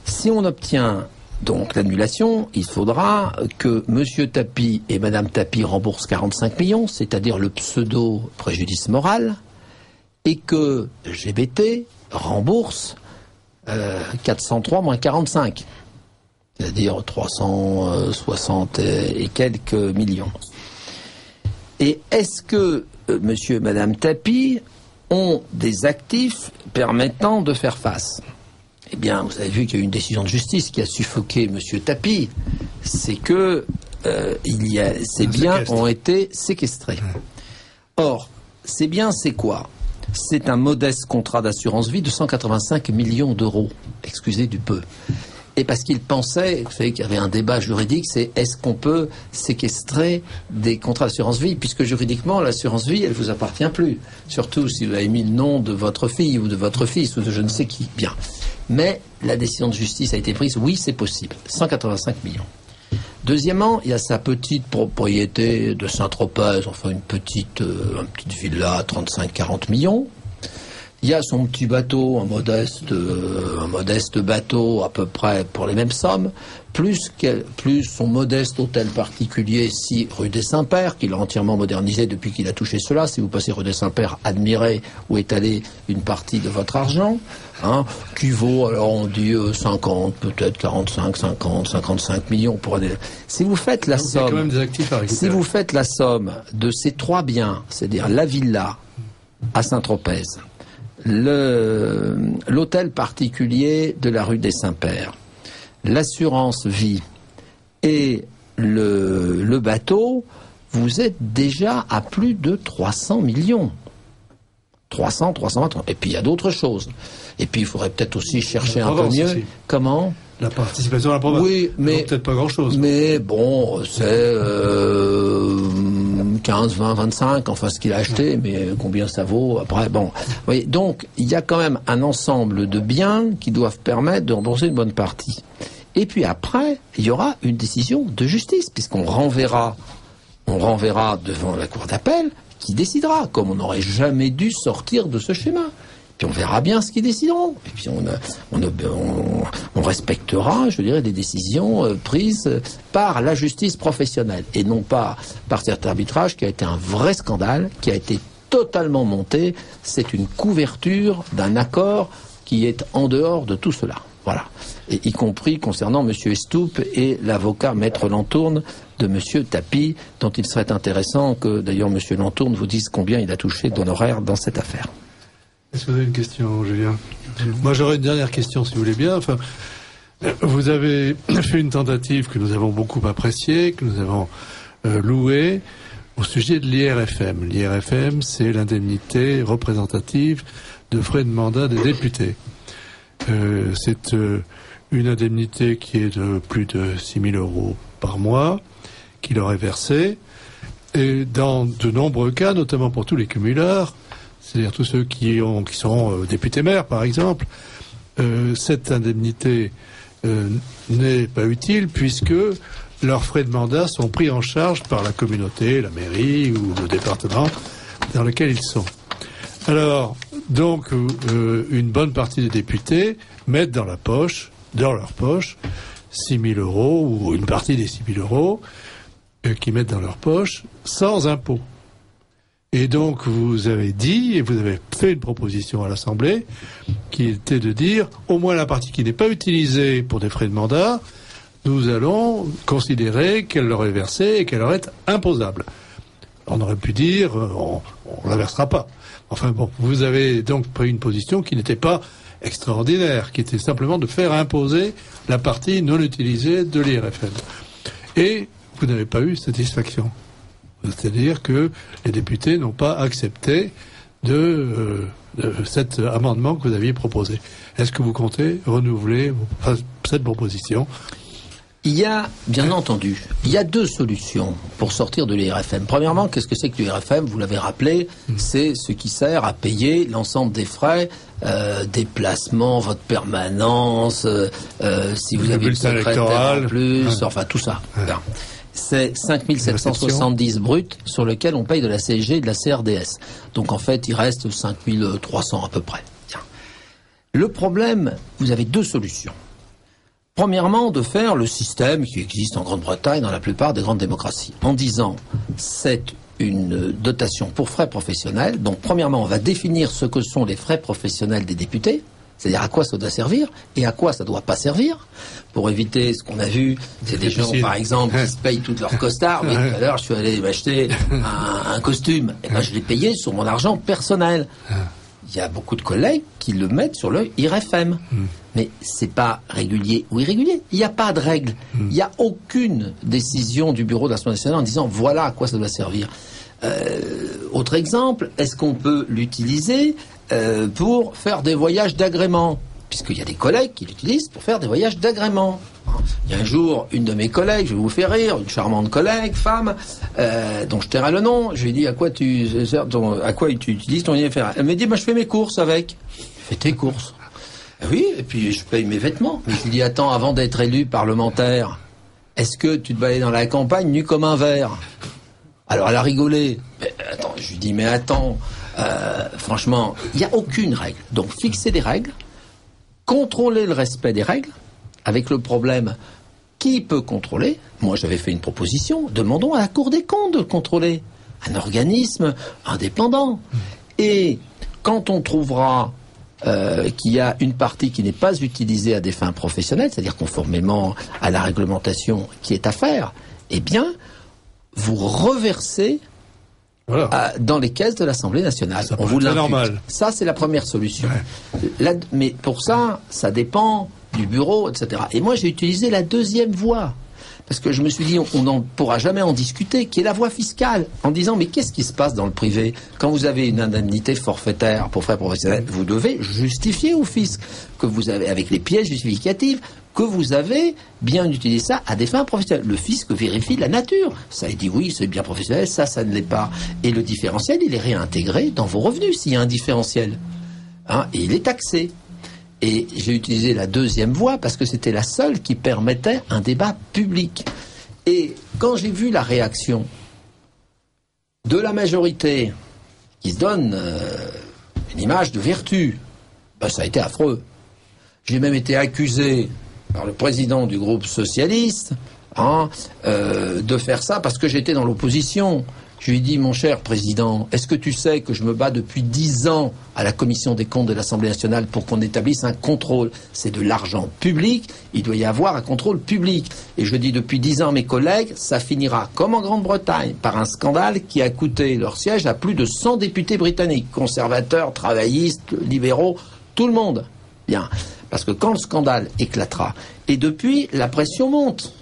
Si on obtient donc l'annulation, il faudra que M. Tapie et Mme Tapie remboursent 45 millions, c'est-à-dire le pseudo-préjudice moral, et que GBT rembourse 403 moins 45, c'est-à-dire 360 et quelques millions. Et est-ce que M. et Mme Tapie ont des actifs permettant de faire face ? Eh bien, vous avez vu qu'il y a eu une décision de justice qui a suffoqué M. Tapie. C'est que ces biens ont été séquestrés. Or, ces biens, c'est quoi? C'est un modeste contrat d'assurance vie de 185 millions d'euros. Excusez du peu. Et parce qu'il pensait, vous savez qu'il y avait un débat juridique, c'est est-ce qu'on peut séquestrer des contrats d'assurance vie, puisque juridiquement, l'assurance vie, elle vous appartient plus. Surtout si vous avez mis le nom de votre fille ou de votre fils ou de je ne sais qui. Bien. Mais la décision de justice a été prise, oui, c'est possible. 185 millions. Deuxièmement, il y a sa petite propriété de Saint-Tropez, enfin une petite villa, 35-40 millions. Il y a son petit bateau, un modeste bateau à peu près pour les mêmes sommes, plus son modeste hôtel particulier ici, rue des Saints-Pères, qu'il a entièrement modernisé depuis qu'il a touché cela. Si vous passez rue des Saints-Pères, admirez où est allée une partie de votre argent, qui vaut, alors on dit 50, peut-être 45, 50, 55 millions pour aller. Si vous faites la somme, quand même des actifs à récupérer. Si vous faites la somme de ces trois biens, c'est-à-dire la villa à Saint-Tropez, l'hôtel particulier de la rue des Saints-Pères, l'assurance vie et le bateau, vous êtes déjà à plus de 300 millions. 320. Et puis il y a d'autres choses. Et puis il faudrait peut-être aussi chercher un peu mieux. Aussi. Comment ? La participation à la province. Oui, mais peut-être pas grand-chose. Mais bon, c'est 15, 20, 25, enfin ce qu'il a acheté, mais combien ça vaut après, bon. Vous voyez, donc, il y a quand même un ensemble de biens qui doivent permettre de rembourser une bonne partie. Et puis après, il y aura une décision de justice, puisqu'on renverra devant la cour d'appel, qui décidera, comme on n'aurait jamais dû sortir de ce schéma. Puis on verra bien ce qu'ils décideront. Et puis on respectera, je dirais, des décisions prises par la justice professionnelle et non pas par cet arbitrage qui a été un vrai scandale, qui a été totalement monté. C'est une couverture d'un accord qui est en dehors de tout cela. Voilà. Et y compris concernant M. Estoupe et l'avocat Maître Lantourne de M. Tapie, dont il serait intéressant que d'ailleurs M. Lantourne vous dise combien il a touché d'honoraires dans cette affaire. Est-ce que vous avez une question, Julien ? Moi, j'aurais une dernière question, si vous voulez bien. Enfin, Vous avez fait une tentative que nous avons beaucoup appréciée, que nous avons louée, au sujet de l'IRFM. L'IRFM, c'est l'indemnité représentative de frais de mandat des députés. C'est une indemnité qui est de plus de 6 000 € par mois, qui leur est versée. Et dans de nombreux cas, notamment pour tous les cumuleurs, c'est-à-dire tous ceux qui sont députés maires, par exemple, cette indemnité n'est pas utile puisque leurs frais de mandat sont pris en charge par la communauté, la mairie ou le département dans lequel ils sont. Alors, donc, une bonne partie des députés mettent dans leur poche, 6 000 € ou une partie des 6 000 € qu'ils mettent dans leur poche sans impôt. Et donc, vous avez dit, et vous avez fait une proposition à l'Assemblée, qui était de dire, au moins la partie qui n'est pas utilisée pour des frais de mandat, nous allons considérer qu'elle leur est versée et qu'elle leur est imposable. On aurait pu dire, on ne la versera pas. Enfin bon, vous avez donc pris une position qui n'était pas extraordinaire, qui était simplement de faire imposer la partie non utilisée de l'IRFM. Et vous n'avez pas eu satisfaction. C'est-à-dire que les députés n'ont pas accepté de cet amendement que vous aviez proposé. Est-ce que vous comptez renouveler cette proposition ? Il y a, bien entendu, deux solutions pour sortir de l'IRFM. Premièrement, qu'est-ce que c'est que l'IRFM ? Vous l'avez rappelé, c'est ce qui sert à payer l'ensemble des frais, déplacement, votre permanence, si vous avez le secrétaire en plus, enfin tout ça. C'est 5 770 bruts sur lequel on paye de la CSG et de la CRDS. Donc en fait, il reste 5 300 à peu près. Tiens. Le problème, vous avez deux solutions. Premièrement, de faire le système qui existe en Grande-Bretagne dans la plupart des grandes démocraties, en disant c'est une dotation pour frais professionnels. Donc premièrement, on va définir ce que sont les frais professionnels des députés, c'est-à-dire à quoi ça doit servir et à quoi ça ne doit pas servir, pour éviter ce qu'on a vu, c'est des gens, par exemple, qui se payent toutes leurs costards. Oui, tout à l'heure, je suis allé m'acheter un costume, et ben je l'ai payé sur mon argent personnel. Il y a beaucoup de collègues qui le mettent sur le IRFM. Mais c'est pas régulier ou irrégulier. Il n'y a pas de règle. Il n'y a aucune décision du bureau de l'Assemblée nationale en disant voilà à quoi ça doit servir. Autre exemple, est-ce qu'on peut l'utiliser pour faire des voyages d'agrément ? Puisqu'il y a des collègues qui l'utilisent pour faire des voyages d'agrément. Il y a un jour, une de mes collègues, je vais vous faire rire, une charmante collègue, femme, dont je tairai le nom, je lui ai dit à quoi tu utilises ton IFR ? Elle m'a dit je fais mes courses avec. Fais tes courses. Oui, et puis je paye mes vêtements. Mais je lui dis attends, avant d'être élu parlementaire, est-ce que tu te baladais dans la campagne nu comme un verre ? Alors elle a rigolé. Mais attends, je lui dis mais attends, franchement, il n'y a aucune règle. Donc fixer des règles, contrôler le respect des règles, avec le problème qui peut contrôler. Moi j'avais fait une proposition, demandons à la Cour des comptes de contrôler, un organisme indépendant. Et quand on trouvera qu'il y a une partie qui n'est pas utilisée à des fins professionnelles, c'est-à-dire conformément à la réglementation qui est à faire, eh bien, vous reversez dans les caisses de l'Assemblée nationale. Ça, on vous l'impute. Normal. Ça, c'est la première solution. Ouais. Mais pour ça, ça dépend du bureau, etc. Et moi, j'ai utilisé la deuxième voie. Parce que je me suis dit, on n'en pourra jamais en discuter, qui est la voie fiscale, en disant, mais qu'est-ce qui se passe dans le privé ? Quand vous avez une indemnité forfaitaire pour frais professionnels, vous devez justifier au fisc que vous avez, avec les pièces justificatives, que vous avez bien utilisé ça à des fins professionnelles. Le fisc vérifie la nature. Ça, il dit oui, c'est bien professionnel, ça ne l'est pas. Et le différentiel, il est réintégré dans vos revenus, s'il y a un différentiel. Et il est taxé. Et j'ai utilisé la deuxième voie parce que c'était la seule qui permettait un débat public. Et quand j'ai vu la réaction de la majorité qui se donne une image de vertu, ça a été affreux. J'ai même été accusé par le président du groupe socialiste de faire ça parce que j'étais dans l'opposition. Je lui ai dit, mon cher président, est-ce que tu sais que je me bats depuis 10 ans à la commission des comptes de l'Assemblée nationale pour qu'on établisse un contrôle ? C'est de l'argent public, il doit y avoir un contrôle public. Et je dis depuis 10 ans à mes collègues, ça finira comme en Grande-Bretagne, par un scandale qui a coûté leur siège à plus de 100 députés britanniques, conservateurs, travaillistes, libéraux, tout le monde. Bien. Parce que quand le scandale éclatera, et depuis, la pression monte.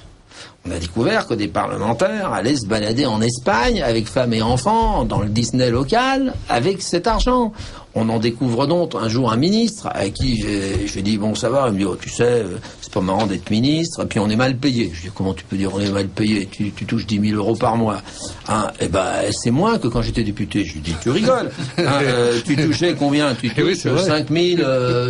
On a découvert que des parlementaires allaient se balader en Espagne avec femmes et enfants dans le Disney local avec cet argent. On en découvre donc un jour un ministre à qui j'ai dit bon ça va, il me dit oh, tu sais c'est pas marrant d'être ministre et puis on est mal payé. Je dis comment tu peux dire on est mal payé, tu touches 10 000 € par mois. Hein, et ben c'est moins que quand j'étais député. Je lui dis tu rigoles. Hein, tu touchais combien? Tu touches 5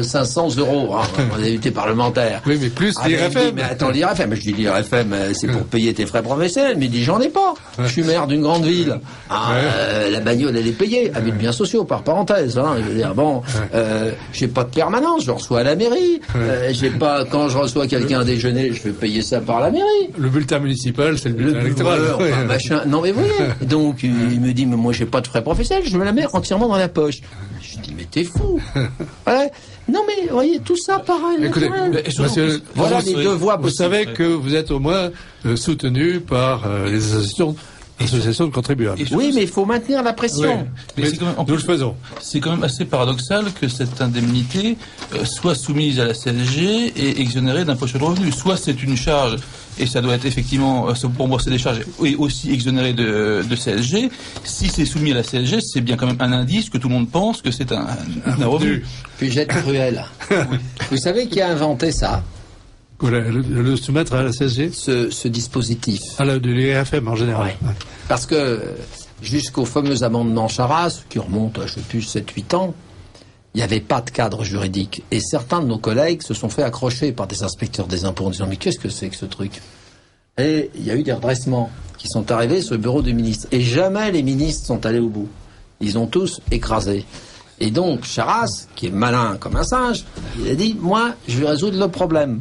500 €. Hein, on a été parlementaire. Oui mais plus l'IRFM. Mais attends l'IRFM. Je dis l'IRFM c'est pour payer tes frais professionnels. Mais il dit j'en ai pas. Je suis maire d'une grande ville. La bagnole elle est payée avec biens sociaux par parenthèse. Hein, je veux dire, bon, j'ai pas de permanence, je reçois à la mairie. J'ai pas, quand je reçois quelqu'un à déjeuner, je fais payer ça par la mairie. Le bulletin municipal, c'est le bulletin électoral. Enfin, machin. Non mais vous voyez. Donc il me dit, mais moi j'ai pas de frais professionnels, je me la mets entièrement dans la poche. Je dis, mais t'es fou. Ouais. Non mais vous voyez, tout ça pareil. Écoutez, monsieur, voilà les deux voies possibles. Vous savez que vous êtes au moins soutenu par les associations de contribuables. Oui, mais il faut maintenir la pression. Oui, mais nous le faisons. C'est quand même assez paradoxal que cette indemnité soit soumise à la CSG et exonérée d'impôt sur le revenu. Soit c'est une charge, et ça doit être effectivement, pour rembourser des charges, et aussi exonéré de CSG. Si c'est soumis à la CSG, c'est bien quand même un indice que tout le monde pense que c'est un revenu. Puis j'être cruel. Oui. Vous savez qui a inventé ça? Le soumettre à la CSG, ce dispositif. De l'IRFM en général. Ouais. Parce que jusqu'au fameux amendement Charras, qui remonte à, je sais plus, 7-8 ans, il n'y avait pas de cadre juridique. Et certains de nos collègues se sont fait accrocher par des inspecteurs des impôts en disant « Mais qu'est-ce que c'est que ce truc ?» Et il y a eu des redressements qui sont arrivés sur le bureau du ministre. Et jamais les ministres sont allés au bout. Ils ont tous écrasé. Et donc Charras, qui est malin comme un singe, il a dit « Moi, je vais résoudre le problème. »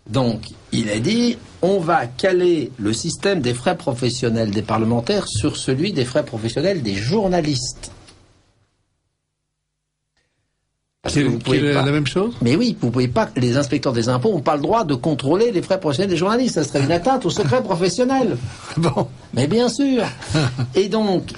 Donc, il a dit, on va caler le système des frais professionnels des parlementaires sur celui des frais professionnels des journalistes. Parce que vous pouvez pas... la même chose? Mais oui, vous pouvez pas, les inspecteurs des impôts n'ont pas le droit de contrôler les frais professionnels des journalistes. Ça serait une atteinte au secret professionnel. Bon. Mais bien sûr. Et donc,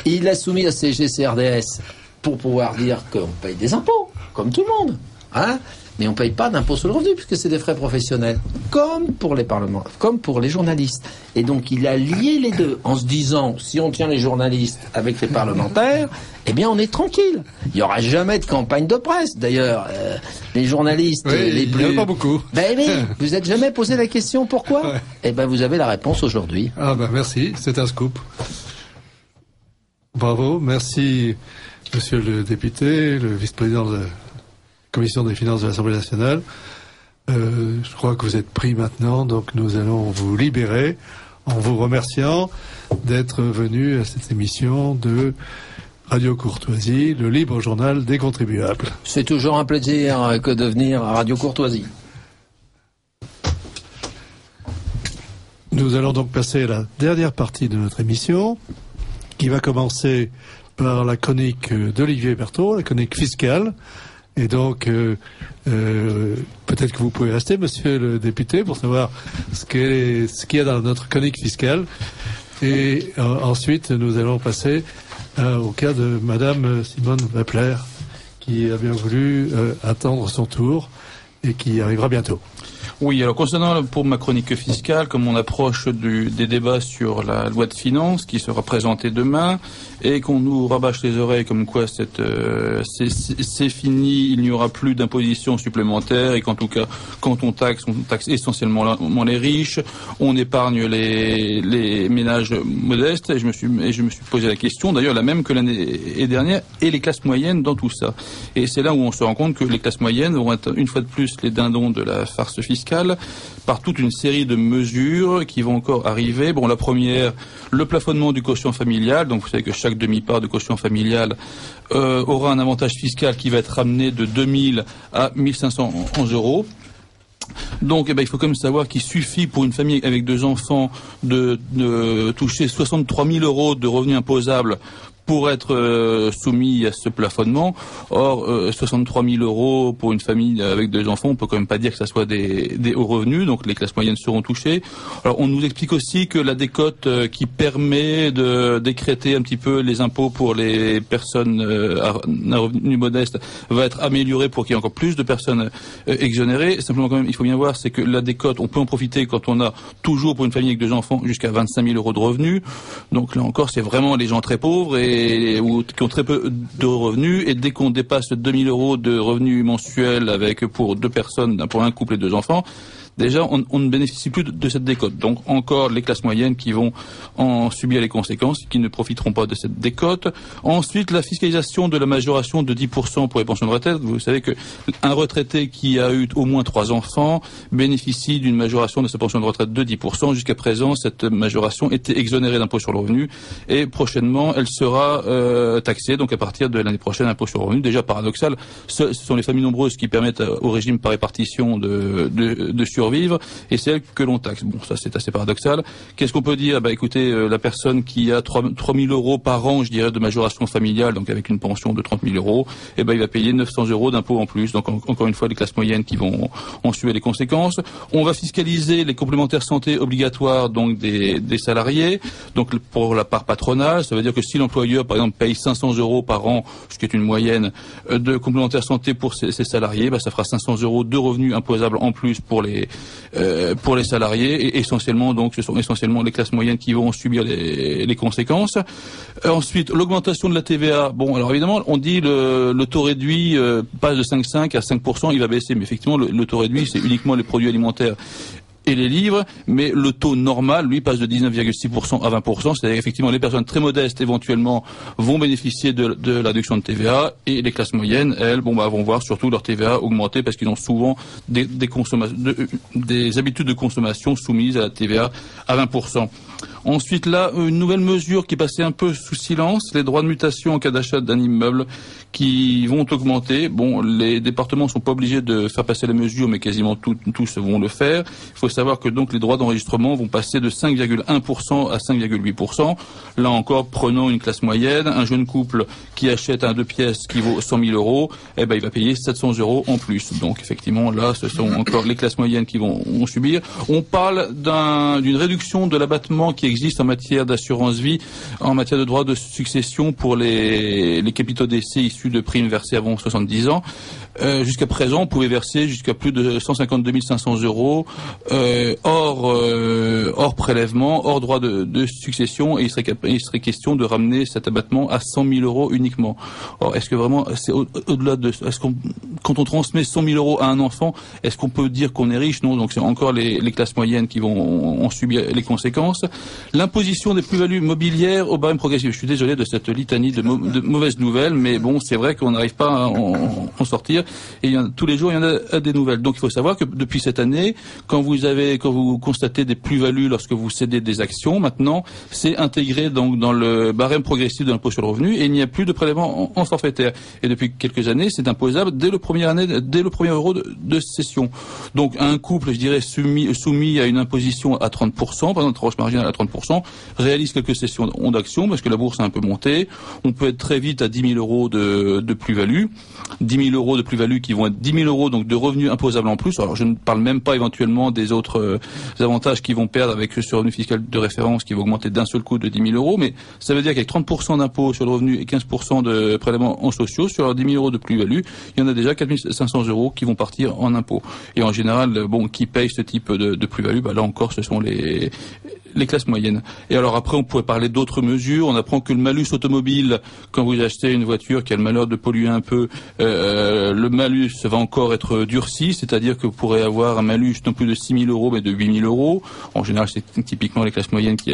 il a soumis à CGCRDS pour pouvoir dire qu'on paye des impôts, comme tout le monde. Hein? Mais on ne paye pas d'impôt sur le revenu puisque c'est des frais professionnels, comme pour les parlements, comme pour les journalistes. Et donc il a lié les deux en se disant, si on tient les journalistes avec les parlementaires, eh bien on est tranquille. Il n'y aura jamais de campagne de presse. D'ailleurs, les journalistes les plus... Il n'y en a pas beaucoup. Ben oui, vous n'êtes jamais posé la question pourquoi? Eh ben vous avez la réponse aujourd'hui. Ah ben merci, c'est un scoop. Bravo, merci monsieur le député, le vice-président de Commission des finances de l'Assemblée nationale. Je crois que vous êtes pris maintenant, donc nous allons vous libérer en vous remerciant d'être venu à cette émission de Radio Courtoisie, le libre journal des contribuables. C'est toujours un plaisir que de venir à Radio Courtoisie. Nous allons donc passer à la dernière partie de notre émission, qui va commencer par la chronique d'Olivier Berthaud, la chronique fiscale. Et donc, peut-être que vous pouvez rester, monsieur le député, pour savoir ce qu'il y a dans notre chronique fiscale. Et ensuite, nous allons passer au cas de madame Simone Wappler, qui a bien voulu attendre son tour et qui arrivera bientôt. Oui, alors concernant pour ma chronique fiscale, comme on approche des débats sur la loi de finances qui sera présentée demain et qu'on nous rabâche les oreilles comme quoi c'est fini, il n'y aura plus d'imposition supplémentaire et qu'en tout cas quand on taxe essentiellement les riches, on épargne les ménages modestes et je me suis posé la question, d'ailleurs la même que l'année dernière, et les classes moyennes dans tout ça. Et c'est là où on se rend compte que les classes moyennes vont être une fois de plus les dindons de la farce fiscale par toute une série de mesures qui vont encore arriver. Bon, la première, le plafonnement du quotient familial. Donc, vous savez que chaque demi-part de quotient familial aura un avantage fiscal qui va être ramené de 2000 à 1511 euros. Donc, il faut quand même savoir qu'il suffit pour une famille avec 2 enfants de toucher 63 000 euros de revenus imposables pour être soumis à ce plafonnement. Or, 63 000 euros pour une famille avec 2 enfants, on peut quand même pas dire que ça soit des hauts revenus, donc les classes moyennes seront touchées. Alors, on nous explique aussi que la décote qui permet de décréter un petit peu les impôts pour les personnes à revenus modestes va être améliorée pour qu'il y ait encore plus de personnes exonérées. Simplement, quand même, il faut bien voir, c'est que la décote, on peut en profiter quand on a toujours pour une famille avec 2 enfants jusqu'à 25 000 euros de revenus. Donc là encore, c'est vraiment les gens très pauvres ou qui ont très peu de revenus. Et dès qu'on dépasse 2 000 euros de revenus mensuels pour 2 personnes, pour un couple et 2 enfants, déjà, on ne bénéficie plus de cette décote. Donc, encore les classes moyennes qui vont en subir les conséquences, qui ne profiteront pas de cette décote. Ensuite, la fiscalisation de la majoration de 10% pour les pensions de retraite. Vous savez que un retraité qui a eu au moins 3 enfants bénéficie d'une majoration de sa pension de retraite de 10%. Jusqu'à présent, cette majoration était exonérée d'impôt sur le revenu et prochainement, elle sera taxée. Donc, à partir de l'année prochaine, impôt sur le revenu. Déjà paradoxal, ce sont les familles nombreuses qui permettent au régime par répartition de survivre, et c'est elle que l'on taxe. Bon, ça c'est assez paradoxal. Qu'est-ce qu'on peut dire? Écoutez, la personne qui a 3 000 euros par an, je dirais, de majoration familiale, donc avec une pension de 30 000 euros, il va payer 900 euros d'impôts en plus. Donc encore une fois, les classes moyennes qui vont en subir les conséquences. On va fiscaliser les complémentaires santé obligatoires donc des salariés. Donc pour la part patronale, ça veut dire que si l'employeur, par exemple, paye 500 euros par an, ce qui est une moyenne de complémentaires santé pour ses salariés, ça fera 500 euros de revenus imposables en plus pour les salariés, et essentiellement donc ce sont essentiellement les classes moyennes qui vont subir les conséquences. Ensuite, l'augmentation de la TVA. Bon, alors évidemment, on dit le taux réduit passe de 5,5 à 5%, il va baisser, mais effectivement le taux réduit c'est uniquement les produits alimentaires et les livres, mais le taux normal, lui, passe de 19,6% à 20%, c'est-à-dire effectivement les personnes très modestes éventuellement vont bénéficier de la réduction de TVA, et les classes moyennes, elles, vont voir surtout leur TVA augmenter parce qu'ils ont souvent des habitudes de consommation soumises à la TVA à 20%. Ensuite, là, une nouvelle mesure qui est passée un peu sous silence, les droits de mutation en cas d'achat d'un immeuble qui vont augmenter. Bon, les départements sont pas obligés de faire passer la mesure, mais quasiment tous vont le faire. Il faut savoir que donc les droits d'enregistrement vont passer de 5,1% à 5,8%. Là encore, prenons une classe moyenne, un jeune couple qui achète un 2 pièces qui vaut 100 000 euros, il va payer 700 euros en plus. Donc effectivement, là, ce sont encore les classes moyennes qui vont subir. On parle d'une réduction de l'abattement qui existe en matière d'assurance vie, en matière de droit de succession pour les capitaux décès issus de primes versées avant 70 ans. Jusqu'à présent, on pouvait verser jusqu'à plus de 152 500 euros hors prélèvement, hors droit de succession, et il serait question de ramener cet abattement à 100 000 euros uniquement. Or, est-ce que vraiment, c'est au-delà de, quand on transmet 100 000 euros à un enfant, est-ce qu'on peut dire qu'on est riche? Non, donc c'est encore les classes moyennes qui vont en subir les conséquences. L'imposition des plus-values mobilières au barème progressif. Je suis désolé de cette litanie de mauvaises nouvelles, mais bon, c'est vrai qu'on n'arrive pas à en sortir. Et tous les jours, il y en a des nouvelles. Donc, il faut savoir que depuis cette année, quand vous constatez des plus-values lorsque vous cédez des actions, maintenant, c'est intégré donc dans le barème progressif de l'impôt sur le revenu, et il n'y a plus de prélèvement en forfaitaire. Et depuis quelques années, c'est imposable dès le premier euro de cession. Donc, un couple, je dirais, soumis à une imposition à 30%, par exemple, tranche marginale à 30%, réalise quelques cessions d'actions parce que la bourse a un peu monté. On peut être très vite à 10 000 euros de plus-value. 10 000 euros de plus-value qui vont être 10 000 euros donc de revenus imposables en plus. Alors je ne parle même pas éventuellement des autres avantages qu'ils vont perdre avec ce revenu fiscal de référence qui va augmenter d'un seul coup de 10 000 euros. Mais ça veut dire qu'avec 30% d'impôt sur le revenu et 15% de prélèvements en sociaux, sur leurs 10 000 euros de plus-value, il y en a déjà 4 500 euros qui vont partir en impôt. Et en général, qui paye ce type de plus-value, là encore, ce sont les classes moyennes. Et alors après, on pourrait parler d'autres mesures. On apprend que le malus automobile, quand vous achetez une voiture qui a le malheur de polluer un peu, le malus va encore être durci, c'est-à-dire que vous pourrez avoir un malus non plus de 6 000 euros, mais de 8 000 euros. En général, c'est typiquement les classes moyennes qui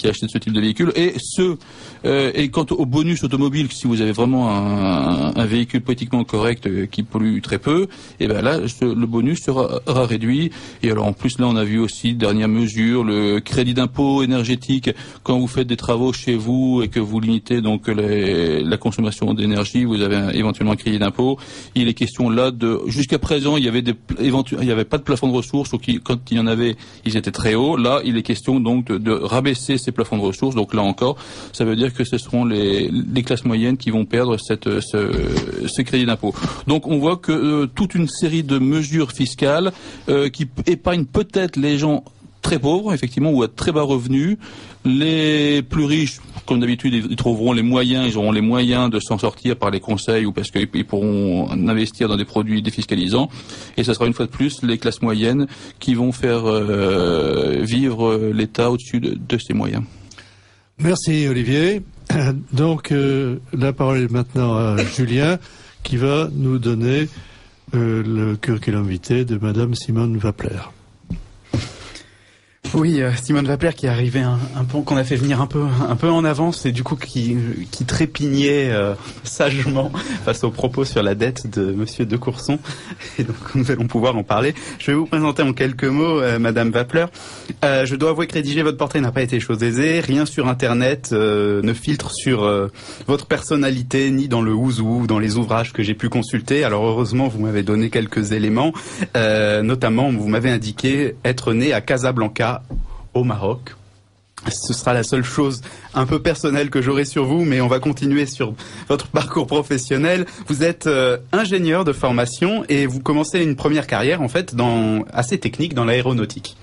achètent ce type de véhicule. Et quant au bonus automobile, si vous avez vraiment un véhicule politiquement correct qui pollue très peu, et là, le bonus sera réduit. Et alors en plus, là, on a vu aussi, dernière mesure, le crédit d'impôt énergétique quand vous faites des travaux chez vous et que vous limitez donc la consommation d'énergie, vous avez éventuellement un crédit d'impôt. Il est question là jusqu'à présent, il y avait pas de plafond de ressources, ou quand il y en avait, ils étaient très hauts. Là, il est question donc de rabaisser ces plafonds de ressources. Donc là encore, ça veut dire que ce seront les classes moyennes qui vont perdre ce crédit d'impôt. Donc on voit que toute une série de mesures fiscales qui épargnent peut-être les gens très pauvres, effectivement, ou à très bas revenus. Les plus riches, comme d'habitude, ils trouveront les moyens, ils auront les moyens de s'en sortir par les conseils ou parce qu'ils pourront investir dans des produits défiscalisants. Et ce sera une fois de plus les classes moyennes qui vont faire vivre l'État au-dessus de ses moyens. Merci Olivier. Donc la parole est maintenant à Julien qui va nous donner le curriculum vitae de Madame Simone Wappler. Oui, Simone Wappler qui est arrivée un peu, qu'on a fait venir un peu en avance et du coup qui trépignait sagement face aux propos sur la dette de Monsieur de Courson. Et donc nous allons pouvoir en parler. Je vais vous présenter en quelques mots Madame Wappler. Je dois avouer que rédiger votre portrait n'a pas été chose aisée. Rien sur Internet ne filtre sur votre personnalité ni dans le ouzou, dans les ouvrages que j'ai pu consulter. Alors heureusement vous m'avez donné quelques éléments. Notamment vous m'avez indiqué être né à Casablanca au Maroc. Ce sera la seule chose un peu personnelle que j'aurai sur vous, mais on va continuer sur votre parcours professionnel. Vous êtes ingénieur de formation et vous commencez une première carrière en fait assez technique dans l'aéronautique.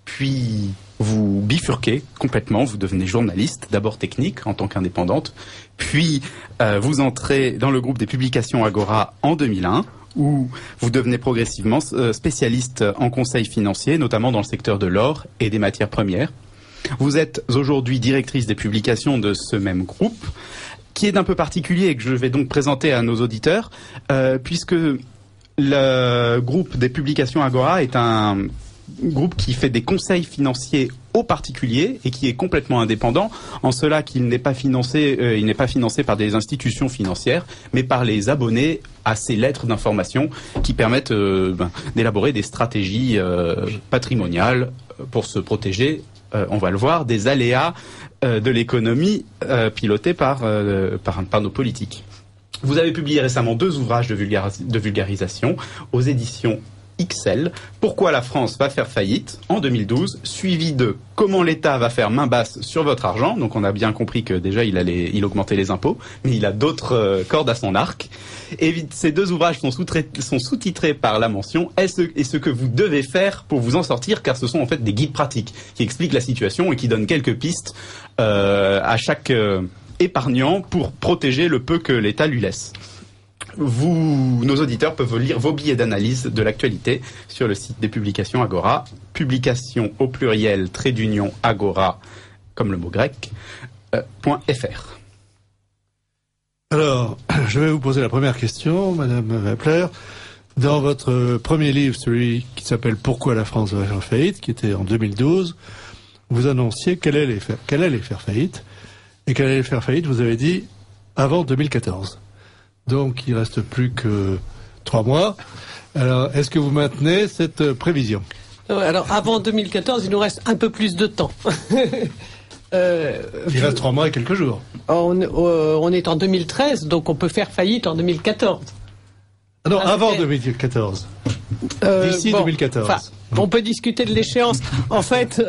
Puis vous bifurquez complètement, vous devenez journaliste, d'abord technique en tant qu'indépendante, puis vous entrez dans le groupe des publications Agora en 2001. Où vous devenez progressivement spécialiste en conseil financier, notamment dans le secteur de l'or et des matières premières. Vous êtes aujourd'hui directrice des publications de ce même groupe, qui est un peu particulier et que je vais donc présenter à nos auditeurs, puisque le groupe des publications Agora est un groupe qui fait des conseils financiers aux particuliers et qui est complètement indépendant, en cela qu'il n'est pas financé, il n'est pas financé par des institutions financières, mais par les abonnés à ces lettres d'information qui permettent d'élaborer des stratégies patrimoniales pour se protéger, on va le voir, des aléas de l'économie pilotée par nos politiques. Vous avez publié récemment 2 ouvrages de vulgarisation aux éditions XL, Pourquoi la France va faire faillite en 2012, suivi de Comment l'État va faire main basse sur votre argent. Donc on a bien compris que déjà il augmentait les impôts, mais il a d'autres cordes à son arc. Et ces 2 ouvrages sont sous-titrés par la mention et ce que vous devez faire pour vous en sortir, car ce sont en fait des guides pratiques qui expliquent la situation et qui donnent quelques pistes à chaque épargnant pour protéger le peu que l'État lui laisse. Nos auditeurs peuvent lire vos billets d'analyse de l'actualité sur le site des publications Agora, publications au pluriel, _ Agora, comme le mot grec, .fr. Alors, je vais vous poser la première question, Madame Wappler. Dans votre premier livre, celui qui s'appelle Pourquoi la France va faire faillite, qui était en 2012, vous annonciez qu'elle allait faire faillite, et qu'elle allait faire faillite, vous avez dit, avant 2014. Donc, il ne reste plus que 3 mois. Alors, est-ce que vous maintenez cette prévision ? Alors, avant 2014, il nous reste un peu plus de temps. Il reste 3 mois et quelques jours. On est en 2013, donc on peut faire faillite en 2014. Ah non, avant 2014. D'ici 2014. On peut discuter de l'échéance. En fait,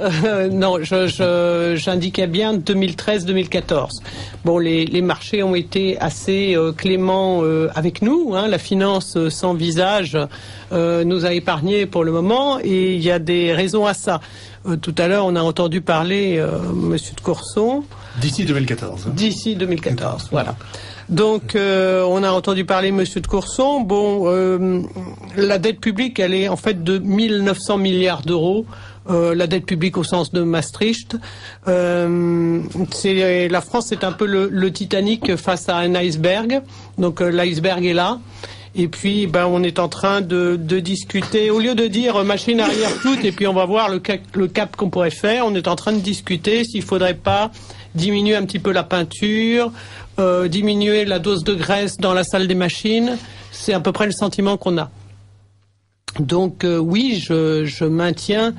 non, j'indiquais bien 2013-2014. Bon, les marchés ont été assez cléments avec nous. La finance sans visage nous a épargnés pour le moment, et il y a des raisons à ça. Tout à l'heure, on a entendu parler Monsieur de Courson. D'ici 2014. D'ici 2014, voilà. Donc, on a entendu parler Monsieur de Courson. Bon, la dette publique, elle est en fait de 1900 milliards d'euros. La dette publique au sens de Maastricht. La France, c'est un peu le Titanic face à un iceberg. Donc, l'iceberg est là. Et puis, on est en train de discuter. Au lieu de dire machine arrière toute et puis on va voir le cap qu'on pourrait faire, on est en train de discuter s'il faudrait pas diminuer un petit peu la peinture, diminuer la dose de graisse dans la salle des machines. C'est à peu près le sentiment qu'on a. Donc oui, je maintiens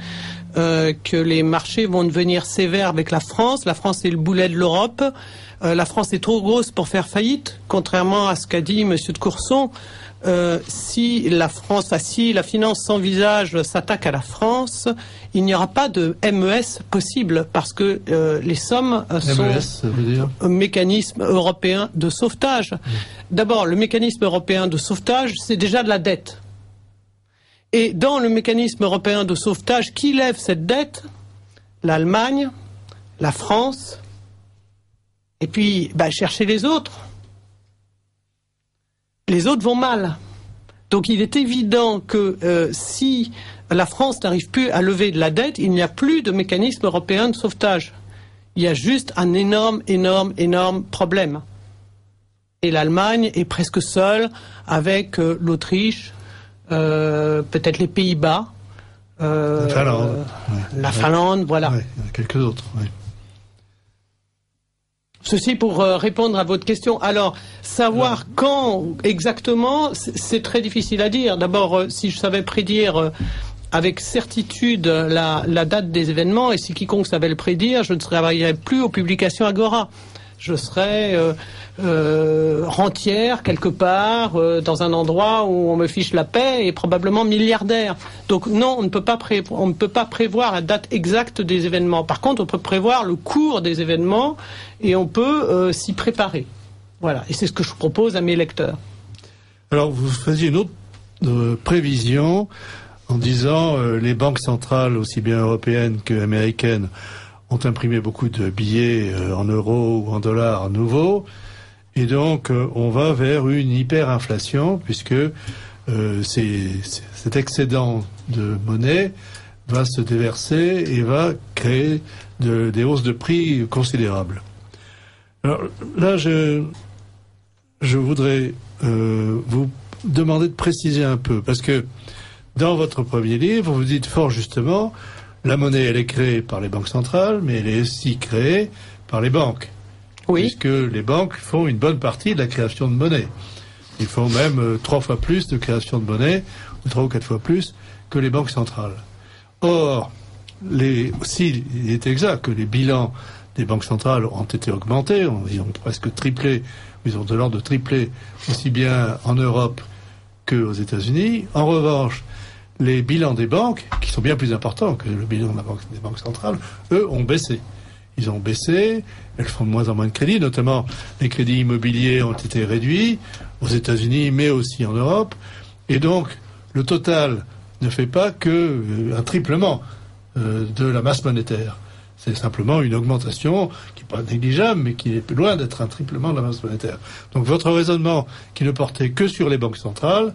que les marchés vont devenir sévères avec la France. La France est le boulet de l'Europe. La France est trop grosse pour faire faillite, contrairement à ce qu'a dit Monsieur de Courson. Si la finance sans visage s'attaque à la France, il n'y aura pas de MES possible parce que les sommes sont MES, ça veut dire un mécanisme européen de sauvetage. D'abord, le mécanisme européen de sauvetage, c'est déjà de la dette. Et dans le mécanisme européen de sauvetage, qui lève cette dette? L'Allemagne, la France, et puis cherchez les autres. Les autres vont mal. Donc il est évident que si la France n'arrive plus à lever de la dette, il n'y a plus de mécanisme européen de sauvetage. Il y a juste un énorme problème. Et l'Allemagne est presque seule avec l'Autriche, peut-être les Pays-Bas, la Finlande, voilà. Ouais, il y en a quelques autres. Ouais. Ceci pour répondre à votre question. Alors, savoir quand exactement, c'est très difficile à dire. D'abord, si je savais prédire avec certitude la date des événements, et si quiconque savait le prédire, je ne travaillerais plus aux publications Agora. Je serais rentière quelque part dans un endroit où on me fiche la paix et probablement milliardaire. Donc non, on ne peut pas prévoir la date exacte des événements. Par contre, on peut prévoir le cours des événements et on peut s'y préparer. Voilà, et c'est ce que je propose à mes lecteurs. Alors, vous faisiez une autre prévision en disant les banques centrales, aussi bien européennes qu'américaines, ont imprimé beaucoup de billets en euros ou en dollars nouveaux. Et donc, on va vers une hyperinflation, puisque cet excédent de monnaie va se déverser et va créer des hausses de prix considérables. Alors là, je voudrais vous demander de préciser un peu, parce que dans votre premier livre, vous dites fort justement, la monnaie, elle est créée par les banques centrales, mais elle est aussi créée par les banques. Oui. Puisque les banques font une bonne partie de la création de monnaie. Ils font même 3 fois plus de création de monnaie, ou 3 ou 4 fois plus, que les banques centrales. Or, s'il est exact que les bilans des banques centrales ont été augmentés, ils ont presque triplé, ils ont de l'ordre de tripler, aussi bien en Europe qu'aux États-Unis. En revanche, les bilans des banques, qui sont bien plus importants que le bilan des banques centrales, eux, ont baissé. Ils ont baissé, elles font de moins en moins de crédits, notamment les crédits immobiliers ont été réduits aux États-Unis, mais aussi en Europe. Et donc, le total ne fait pas qu'un triplement de la masse monétaire. C'est simplement une augmentation qui n'est pas négligeable, mais qui est loin d'être un triplement de la masse monétaire. Donc votre raisonnement, qui ne portait que sur les banques centrales,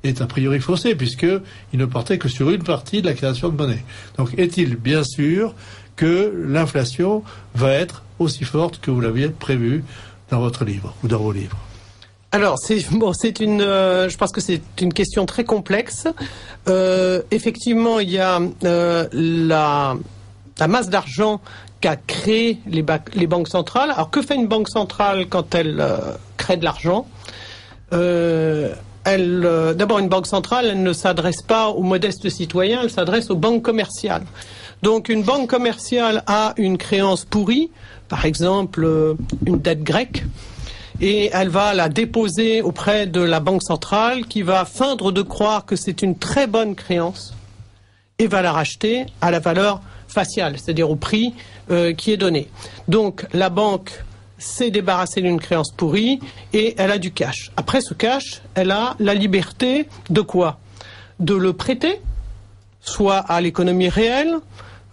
est a priori faussé, puisqu'il ne portait que sur une partie de la création de monnaie. Donc est-il bien sûr que l'inflation va être aussi forte que vous l'aviez prévu dans votre livre, ou dans vos livres? Alors, je pense que c'est une question très complexe. Effectivement, il y a la masse d'argent qu'a créé les banques centrales. Alors, que fait une banque centrale quand elle crée de l'argent? D'abord, une banque centrale, elle ne s'adresse pas aux modestes citoyens, elle s'adresse aux banques commerciales. Donc, une banque commerciale a une créance pourrie, par exemple une dette grecque, et elle va la déposer auprès de la banque centrale qui va feindre de croire que c'est une très bonne créance et va la racheter à la valeur faciale, c'est-à-dire au prix qui est donné. Donc, la banque s'est débarrassée d'une créance pourrie et elle a du cash. Après ce cash, elle a la liberté de quoi? De le prêter, soit à l'économie réelle,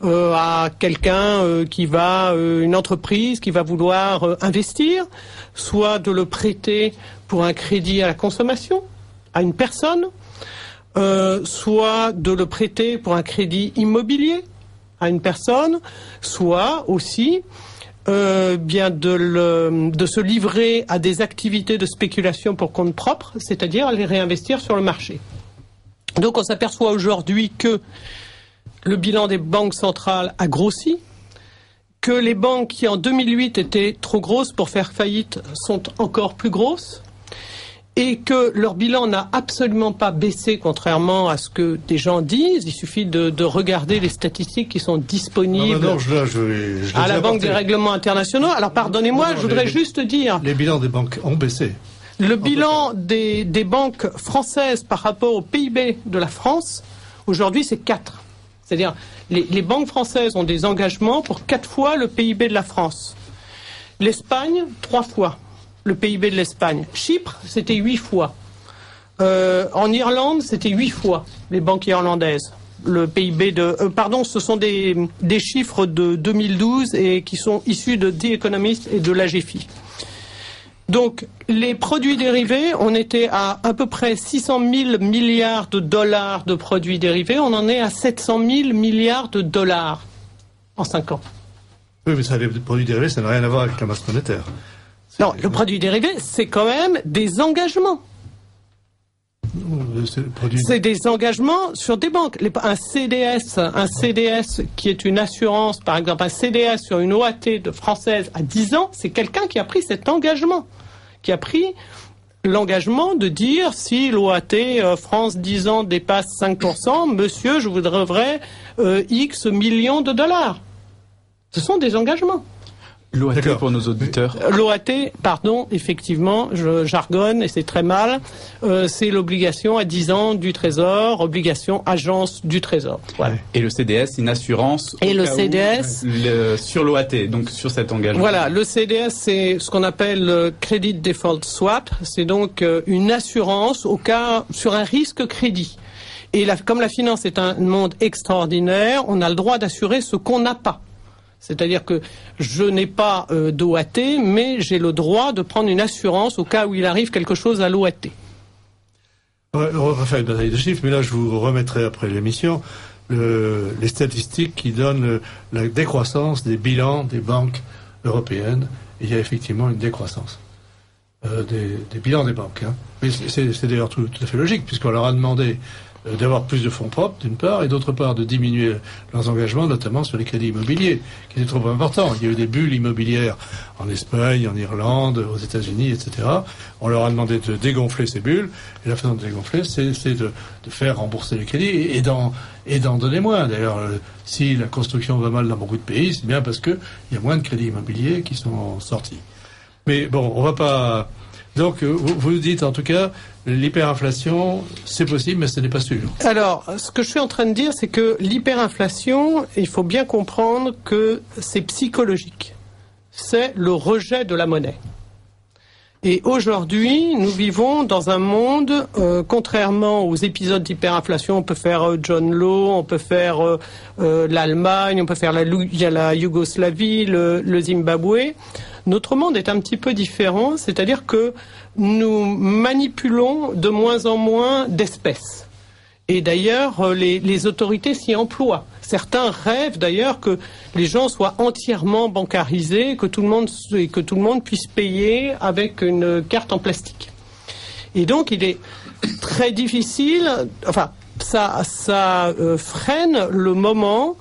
à quelqu'un une entreprise qui va vouloir investir, soit de le prêter pour un crédit à la consommation, à une personne, soit de le prêter pour un crédit immobilier à une personne, soit aussi de se livrer à des activités de spéculation pour compte propre, c'est-à-dire les réinvestir sur le marché. Donc on s'aperçoit aujourd'hui que le bilan des banques centrales a grossi, que les banques qui en 2008 étaient trop grosses pour faire faillite sont encore plus grosses, et que leur bilan n'a absolument pas baissé, contrairement à ce que des gens disent. Il suffit de regarder les statistiques qui sont disponibles à la Banque des règlements internationaux. Alors pardonnez-moi, je voudrais juste dire... Les bilans des banques ont baissé. Le bilan des banques françaises par rapport au PIB de la France, aujourd'hui, c'est 4. C'est-à-dire, les banques françaises ont des engagements pour 4 fois le PIB de la France. L'Espagne, 3 fois le PIB de l'Espagne. Chypre, c'était 8 fois. En Irlande, c'était 8 fois les banques irlandaises. Le PIB de... ce sont des chiffres de 2012 et qui sont issus de The Economist et de l'AGFI. Donc, les produits dérivés, on était à peu près 600 000 milliards de dollars de produits dérivés. On en est à 700 000 milliards de dollars en 5 ans. Oui, mais ça, les produits dérivés, ça n'a rien à voir avec la masse monétaire. Non, le produit dérivé, c'est quand même des engagements. C'est des engagements sur des banques. Un CDS qui est une assurance, par exemple, un CDS sur une OAT de française à 10 ans, c'est quelqu'un qui a pris cet engagement, qui a pris l'engagement de dire si l'OAT France 10 ans dépasse 5%, monsieur, je vous devrais X millions de dollars. Ce sont des engagements. L'OAT pour nos auditeurs. L'OAT, pardon, effectivement, je jargonne et c'est très mal. C'est l'obligation à 10 ans du Trésor, obligation agence du Trésor. Voilà. Et le CDS, une assurance et le CDS sur l'OAT, donc sur cet engagement. Voilà, le CDS, c'est ce qu'on appelle le Credit Default Swap. C'est donc une assurance au cas sur un risque crédit. Et comme la finance est un monde extraordinaire, on a le droit d'assurer ce qu'on n'a pas. C'est-à-dire que je n'ai pas d'OAT, mais j'ai le droit de prendre une assurance au cas où il arrive quelque chose à l'OAT. On va faire une bataille de chiffres, mais là je vous remettrai après l'émission les statistiques qui donnent la décroissance des bilans des banques européennes. Et il y a effectivement une décroissance des bilans des banques. Hein. Mais c'est d'ailleurs tout à fait logique, puisqu'on leur a demandé d'avoir plus de fonds propres, d'une part, et d'autre part, de diminuer leurs engagements, notamment sur les crédits immobiliers, qui étaient trop importants. Il y a eu des bulles immobilières en Espagne, en Irlande, aux États-Unis, etc. On leur a demandé de dégonfler ces bulles, et la façon de dégonfler, c'est de faire rembourser les crédits et d'en donner moins. D'ailleurs, si la construction va mal dans beaucoup de pays, c'est bien parce qu'il y a moins de crédits immobiliers qui sont sortis. Mais bon, on va pas... Donc, vous dites en tout cas, l'hyperinflation, c'est possible, mais ce n'est pas sûr. Alors, ce que je suis en train de dire, c'est que l'hyperinflation, il faut bien comprendre que c'est psychologique. C'est le rejet de la monnaie. Et aujourd'hui, nous vivons dans un monde, contrairement aux épisodes d'hyperinflation, on peut faire John Law, on peut faire l'Allemagne, on peut faire la Yougoslavie, le Zimbabwe. Notre monde est un petit peu différent, c'est-à-dire que nous manipulons de moins en moins d'espèces. Et d'ailleurs, les autorités s'y emploient. Certains rêvent d'ailleurs que les gens soient entièrement bancarisés, que tout le monde puisse payer avec une carte en plastique. Et donc, il est très difficile, enfin, ça freine le moment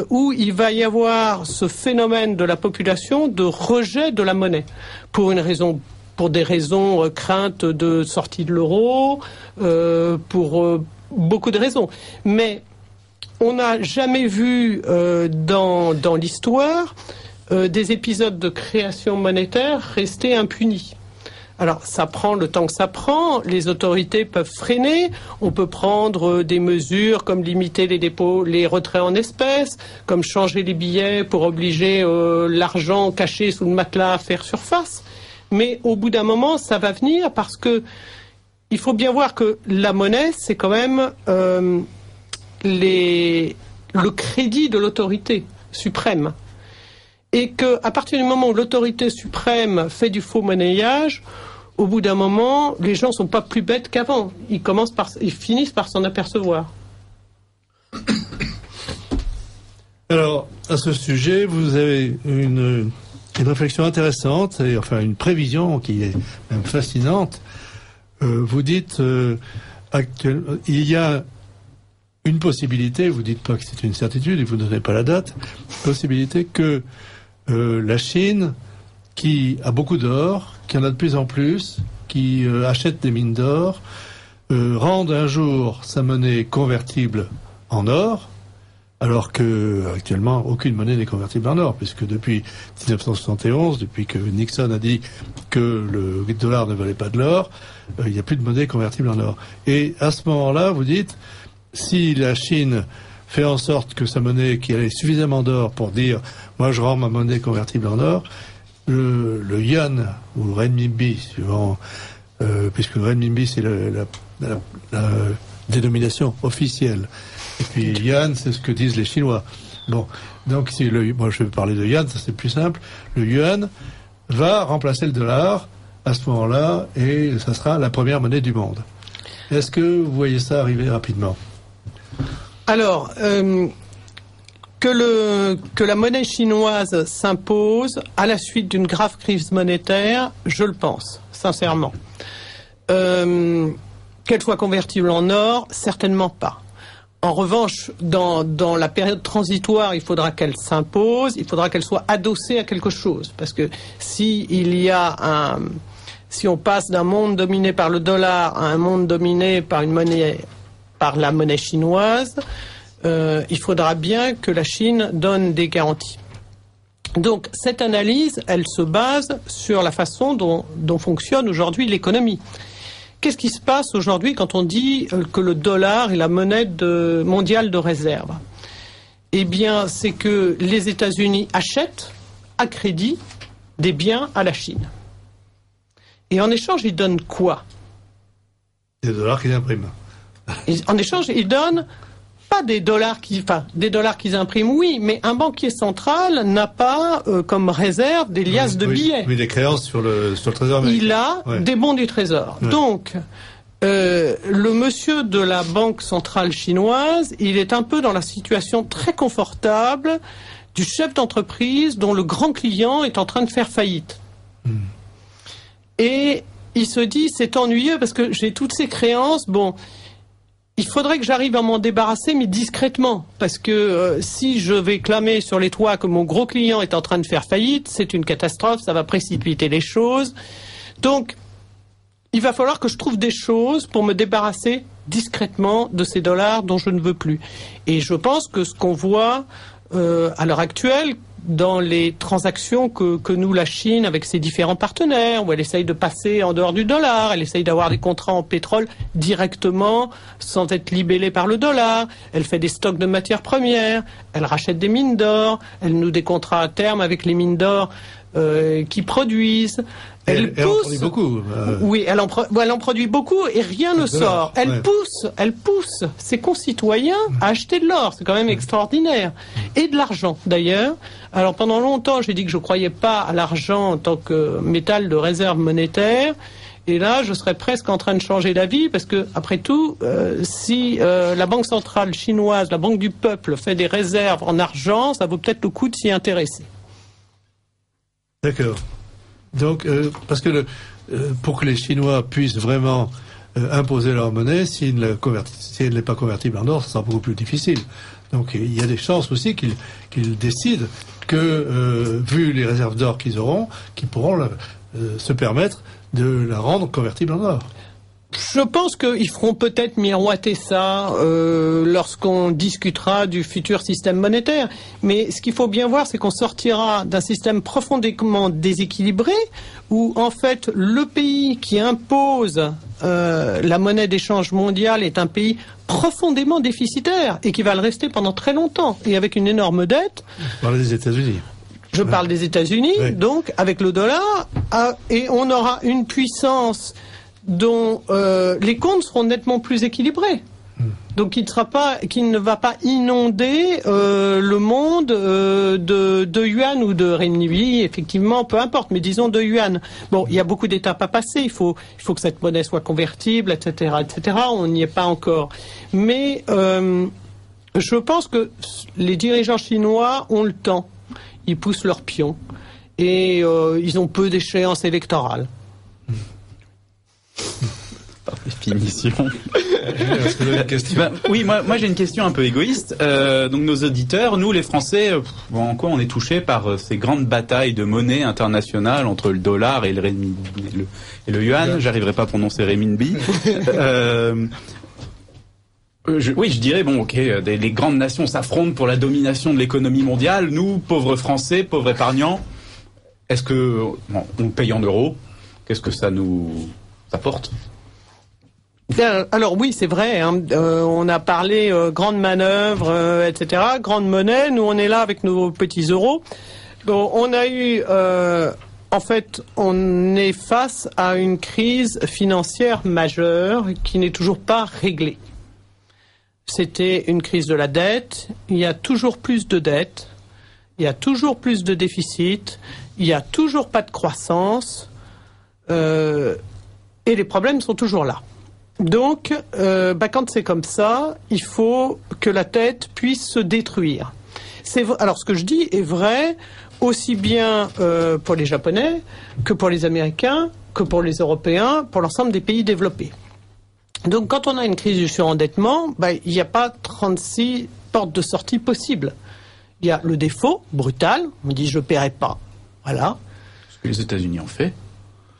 où il va y avoir ce phénomène de la population de rejet de la monnaie pour des raisons crainte de sortie de l'euro, pour beaucoup de raisons. Mais on n'a jamais vu dans l'histoire des épisodes de création monétaire rester impunis. Alors, ça prend le temps que ça prend. Les autorités peuvent freiner. On peut prendre des mesures comme limiter les dépôts, les retraits en espèces, comme changer les billets pour obliger l'argent caché sous le matelas à faire surface. Mais au bout d'un moment, ça va venir parce que il faut bien voir que la monnaie, c'est quand même le crédit de l'autorité suprême. Et qu'à partir du moment où l'autorité suprême fait du faux monnayage, au bout d'un moment, les gens ne sont pas plus bêtes qu'avant. Ils finissent par s'en apercevoir. Alors, à ce sujet, vous avez une réflexion intéressante, et enfin une prévision qui est même fascinante. Vous dites, il y a une possibilité, vous dites pas que c'est une certitude et vous ne donnez pas la date, possibilité que la Chine, qui a beaucoup d'or, qui en a de plus en plus, qui achète des mines d'or rende un jour sa monnaie convertible en or, alors que actuellement aucune monnaie n'est convertible en or, puisque depuis 1971, depuis que Nixon a dit que le dollar ne valait pas de l'or, il n'y a plus de monnaie convertible en or. Et à ce moment-là, vous dites, si la Chine fait en sorte que sa monnaie, qui ait suffisamment d'or pour dire, moi je rends ma monnaie convertible en or, le yuan ou le renminbi, suivant, puisque le renminbi c'est la dénomination officielle. Et puis yuan, c'est ce que disent les Chinois. Bon, donc si moi je vais parler de yuan, ça c'est plus simple. Le yuan va remplacer le dollar à ce moment-là, et ça sera la première monnaie du monde. Est-ce que vous voyez ça arriver rapidement? Alors, que la monnaie chinoise s'impose à la suite d'une grave crise monétaire, je le pense, sincèrement. Qu'elle soit convertible en or, certainement pas. En revanche, dans la période transitoire, il faudra qu'elle s'impose, il faudra qu'elle soit adossée à quelque chose. Parce que si on passe d'un monde dominé par le dollar à un monde dominé par la monnaie chinoise, il faudra bien que la Chine donne des garanties. Donc cette analyse, elle se base sur la façon dont fonctionne aujourd'hui l'économie. Qu'est-ce qui se passe aujourd'hui quand on dit que le dollar est la monnaie mondiale de réserve? Eh bien, c'est que les États-Unis achètent à crédit des biens à la Chine. Et en échange, ils donnent quoi? Des dollars qu'ils impriment. En échange, ils donnent pas des dollars des dollars qu'ils impriment, oui, mais un banquier central n'a pas comme réserve des liasses de billets. Oui, des créances sur le trésor américain. Il a des bons du trésor. Ouais. Donc, le monsieur de la banque centrale chinoise, il est un peu dans la situation très confortable du chef d'entreprise dont le grand client est en train de faire faillite. Et il se dit, c'est ennuyeux parce que j'ai toutes ces créances, bon... Il faudrait que j'arrive à m'en débarrasser, mais discrètement. Parce que si je vais clamer sur les toits que mon gros client est en train de faire faillite, c'est une catastrophe, ça va précipiter les choses. Donc, il va falloir que je trouve des choses pour me débarrasser discrètement de ces dollars dont je ne veux plus. Et je pense que ce qu'on voit à l'heure actuelle, dans les transactions que nous, la Chine, avec ses différents partenaires, où elle essaye de passer en dehors du dollar, elle essaye d'avoir des contrats en pétrole directement, sans être libellée par le dollar, elle fait des stocks de matières premières, elle rachète des mines d'or, elle noue des contrats à terme avec les mines d'or qui produisent. Elle pousse. En produit beaucoup. Oui, elle en produit beaucoup et rien ne sort. Elle pousse ses concitoyens à acheter de l'or. C'est quand même extraordinaire. Et de l'argent, d'ailleurs. Alors, pendant longtemps, j'ai dit que je ne croyais pas à l'argent en tant que métal de réserve monétaire. Et là, je serais presque en train de changer d'avis parce que, après tout, si la Banque centrale chinoise, la Banque du peuple, fait des réserves en argent, ça vaut peut-être le coup de s'y intéresser. D'accord. Donc, parce que pour que les Chinois puissent vraiment imposer leur monnaie, si elle n'est pas convertible en or, ça sera beaucoup plus difficile. Donc, il y a des chances aussi qu'ils décident que, vu les réserves d'or qu'ils auront, qu'ils pourront se permettre de la rendre convertible en or. Je pense qu'ils feront peut-être miroiter ça lorsqu'on discutera du futur système monétaire. Mais ce qu'il faut bien voir, c'est qu'on sortira d'un système profondément déséquilibré où, en fait, le pays qui impose la monnaie d'échange mondiale est un pays profondément déficitaire et qui va le rester pendant très longtemps et avec une énorme dette. Vous parlez des États-Unis. Je parle des États-Unis, oui. Donc, avec le dollar, et on aura une puissance dont les comptes seront nettement plus équilibrés. Donc qui ne va pas inonder le monde de yuan ou de renminbi, effectivement, peu importe, mais disons de yuan. Bon, il y a beaucoup d'étapes à passer, il faut que cette monnaie soit convertible, etc., etc. On n'y est pas encore. Mais je pense que les dirigeants chinois ont le temps. Ils poussent leurs pions et ils ont peu d'échéances électorales. Définition. Est-ce que vous avez une question? Oui, moi j'ai une question un peu égoïste. Donc nos auditeurs, nous les Français, en quoi on est touchés par ces grandes batailles de monnaie internationale entre le dollar et le yuan. J'arriverai pas à prononcer renminbi. Je dirais, les grandes nations s'affrontent pour la domination de l'économie mondiale. Nous, pauvres Français, pauvres épargnants, est-ce que on paye en euros? Qu'est-ce que ça nous apporte? Alors oui, c'est vrai. On a parlé grande manœuvre, etc. Grande monnaie. Nous, on est là avec nos petits euros. Bon, on a eu, en fait, on est face à une crise financière majeure qui n'est toujours pas réglée. C'était une crise de la dette. Il y a toujours plus de dettes. Il y a toujours plus de déficit. Il n'y a toujours pas de croissance. Et les problèmes sont toujours là. Donc, quand c'est comme ça, il faut que la tête puisse se détruire. Alors, ce que je dis est vrai aussi bien pour les Japonais que pour les Américains, que pour les Européens, pour l'ensemble des pays développés. Donc, quand on a une crise du surendettement, il n'y a pas 36 portes de sortie possibles. Il y a le défaut brutal, on dit je ne paierai pas. Voilà. Ce que les États-Unis ont fait.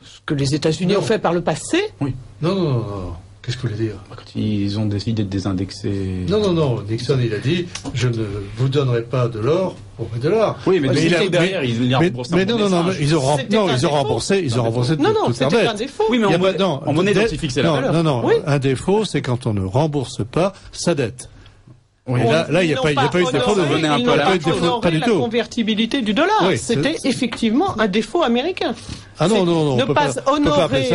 Ce que les États-Unis ont fait par le passé. Oui. Non. Qu'est-ce que vous voulez dire? Quand ils ont décidé de désindexer... Non. Nixon, il a dit, je ne vous donnerai pas de l'or pour de l'or. Oui, mais derrière, ils ont remboursé. Mais non, ils ont remboursé toute leur dette. C'était un défaut. Oui, mais en monnaie dont ils fixaient la valeur. Non. Oui. Un défaut, c'est quand on ne rembourse pas sa dette. Oui, là, il n'y a pas eu de défaut. Ils n'ont pas honoré la convertibilité du dollar. Oui, c'était effectivement un défaut américain. Ah non. Ne pas honorer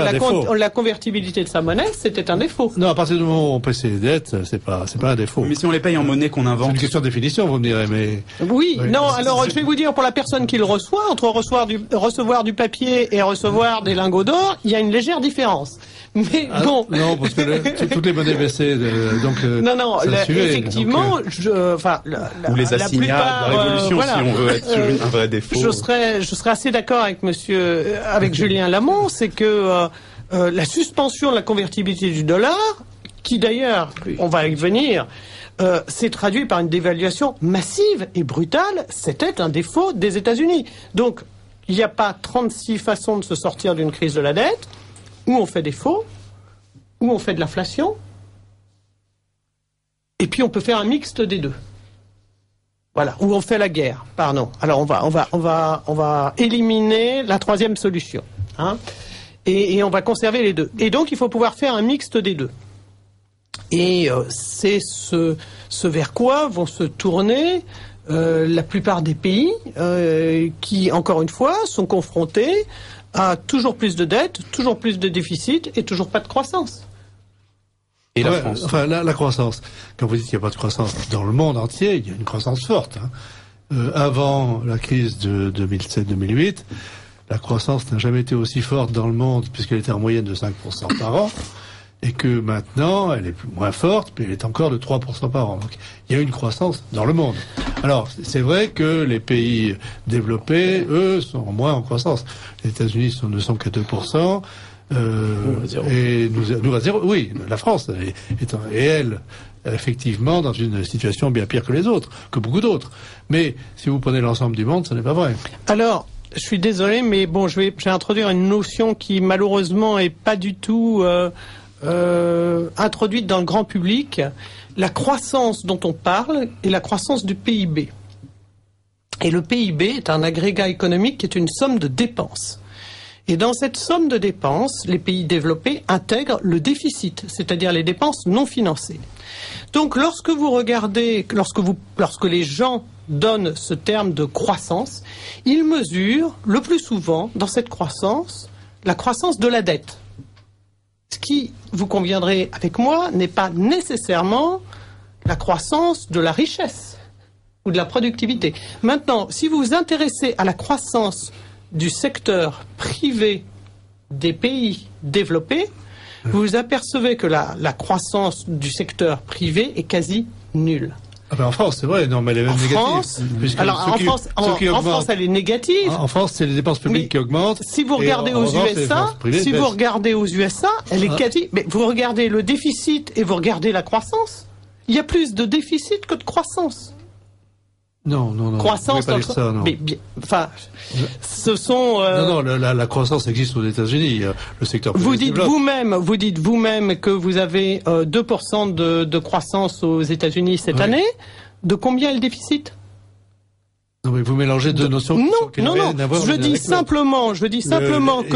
la convertibilité de sa monnaie, c'était un défaut. Non, à partir du moment où on paie ses dettes, c'est pas un défaut. Mais si on les paye en monnaie qu'on invente. C'est une question de définition, vous me direz, mais. Oui, non, alors je vais vous dire, pour la personne qui le reçoit, entre recevoir du papier et recevoir des lingots d'or, il y a une légère différence. Mais bon. Non, parce que toutes les monnaies baissaient, donc. Non, effectivement, ou les assignats de la Révolution, si on veut être sur un vrai défaut. Je serais assez d'accord avec Julien Lamont, c'est que la suspension de la convertibilité du dollar, qui d'ailleurs, on va y venir, s'est traduit par une dévaluation massive et brutale, c'était un défaut des États-Unis. Donc, il n'y a pas 36 façons de se sortir d'une crise de la dette. Où on fait des faux, où on fait de l'inflation, et puis on peut faire un mixte des deux. Voilà, où on fait la guerre, pardon. Alors on va éliminer la troisième solution, et on va conserver les deux. Et donc il faut pouvoir faire un mixte des deux. Et c'est ce vers quoi vont se tourner la plupart des pays qui, encore une fois, sont confrontés à toujours plus de dettes, toujours plus de déficits et toujours pas de croissance. Et la France. Enfin, la croissance. Quand vous dites qu'il n'y a pas de croissance dans le monde entier, il y a une croissance forte. Avant la crise de 2007-2008, la croissance n'a jamais été aussi forte dans le monde, puisqu'elle était en moyenne de 5% par an, et que maintenant, elle est moins forte, mais elle est encore de 3% par an. Donc, il y a une croissance dans le monde. Alors, c'est vrai que les pays développés, eux, sont moins en croissance. Les États-Unis ne sont qu'à 2%. Et nous à zéro. Oui, la France et elle, effectivement, dans une situation bien pire que les autres, que beaucoup d'autres. Mais si vous prenez l'ensemble du monde, ce n'est pas vrai. Alors, je suis désolé, mais bon, je vais introduire une notion qui malheureusement est pas du tout introduite dans le grand public. La croissance dont on parle est la croissance du PIB. Et le PIB est un agrégat économique qui est une somme de dépenses. Et dans cette somme de dépenses, les pays développés intègrent le déficit, c'est-à-dire les dépenses non financées. Donc lorsque vous regardez, lorsque les gens donnent ce terme de croissance, ils mesurent le plus souvent dans cette croissance la croissance de la dette. Ce qui, vous conviendrez avec moi, n'est pas nécessairement la croissance de la richesse ou de la productivité. Maintenant, si vous vous intéressez à la croissance du secteur privé des pays développés, vous vous apercevez que la croissance du secteur privé est quasi nulle. Ah ben en France, c'est vrai, non, mais elle est même négative. Alors en France, elle est négative. En France, c'est les dépenses publiques qui augmentent. Si vous regardez aux USA, elle est négative. Mais vous regardez le déficit et vous regardez la croissance. Il y a plus de déficit que de croissance. Non. Croissance, pas dire ça, non. Ce sont. Non, la croissance existe aux États-Unis. Le secteur privé. Vous dites vous-même que vous avez 2% de croissance aux États-Unis cette année. De combien est le déficit? Non, mais vous mélangez deux notions. Non. Je dis simplement que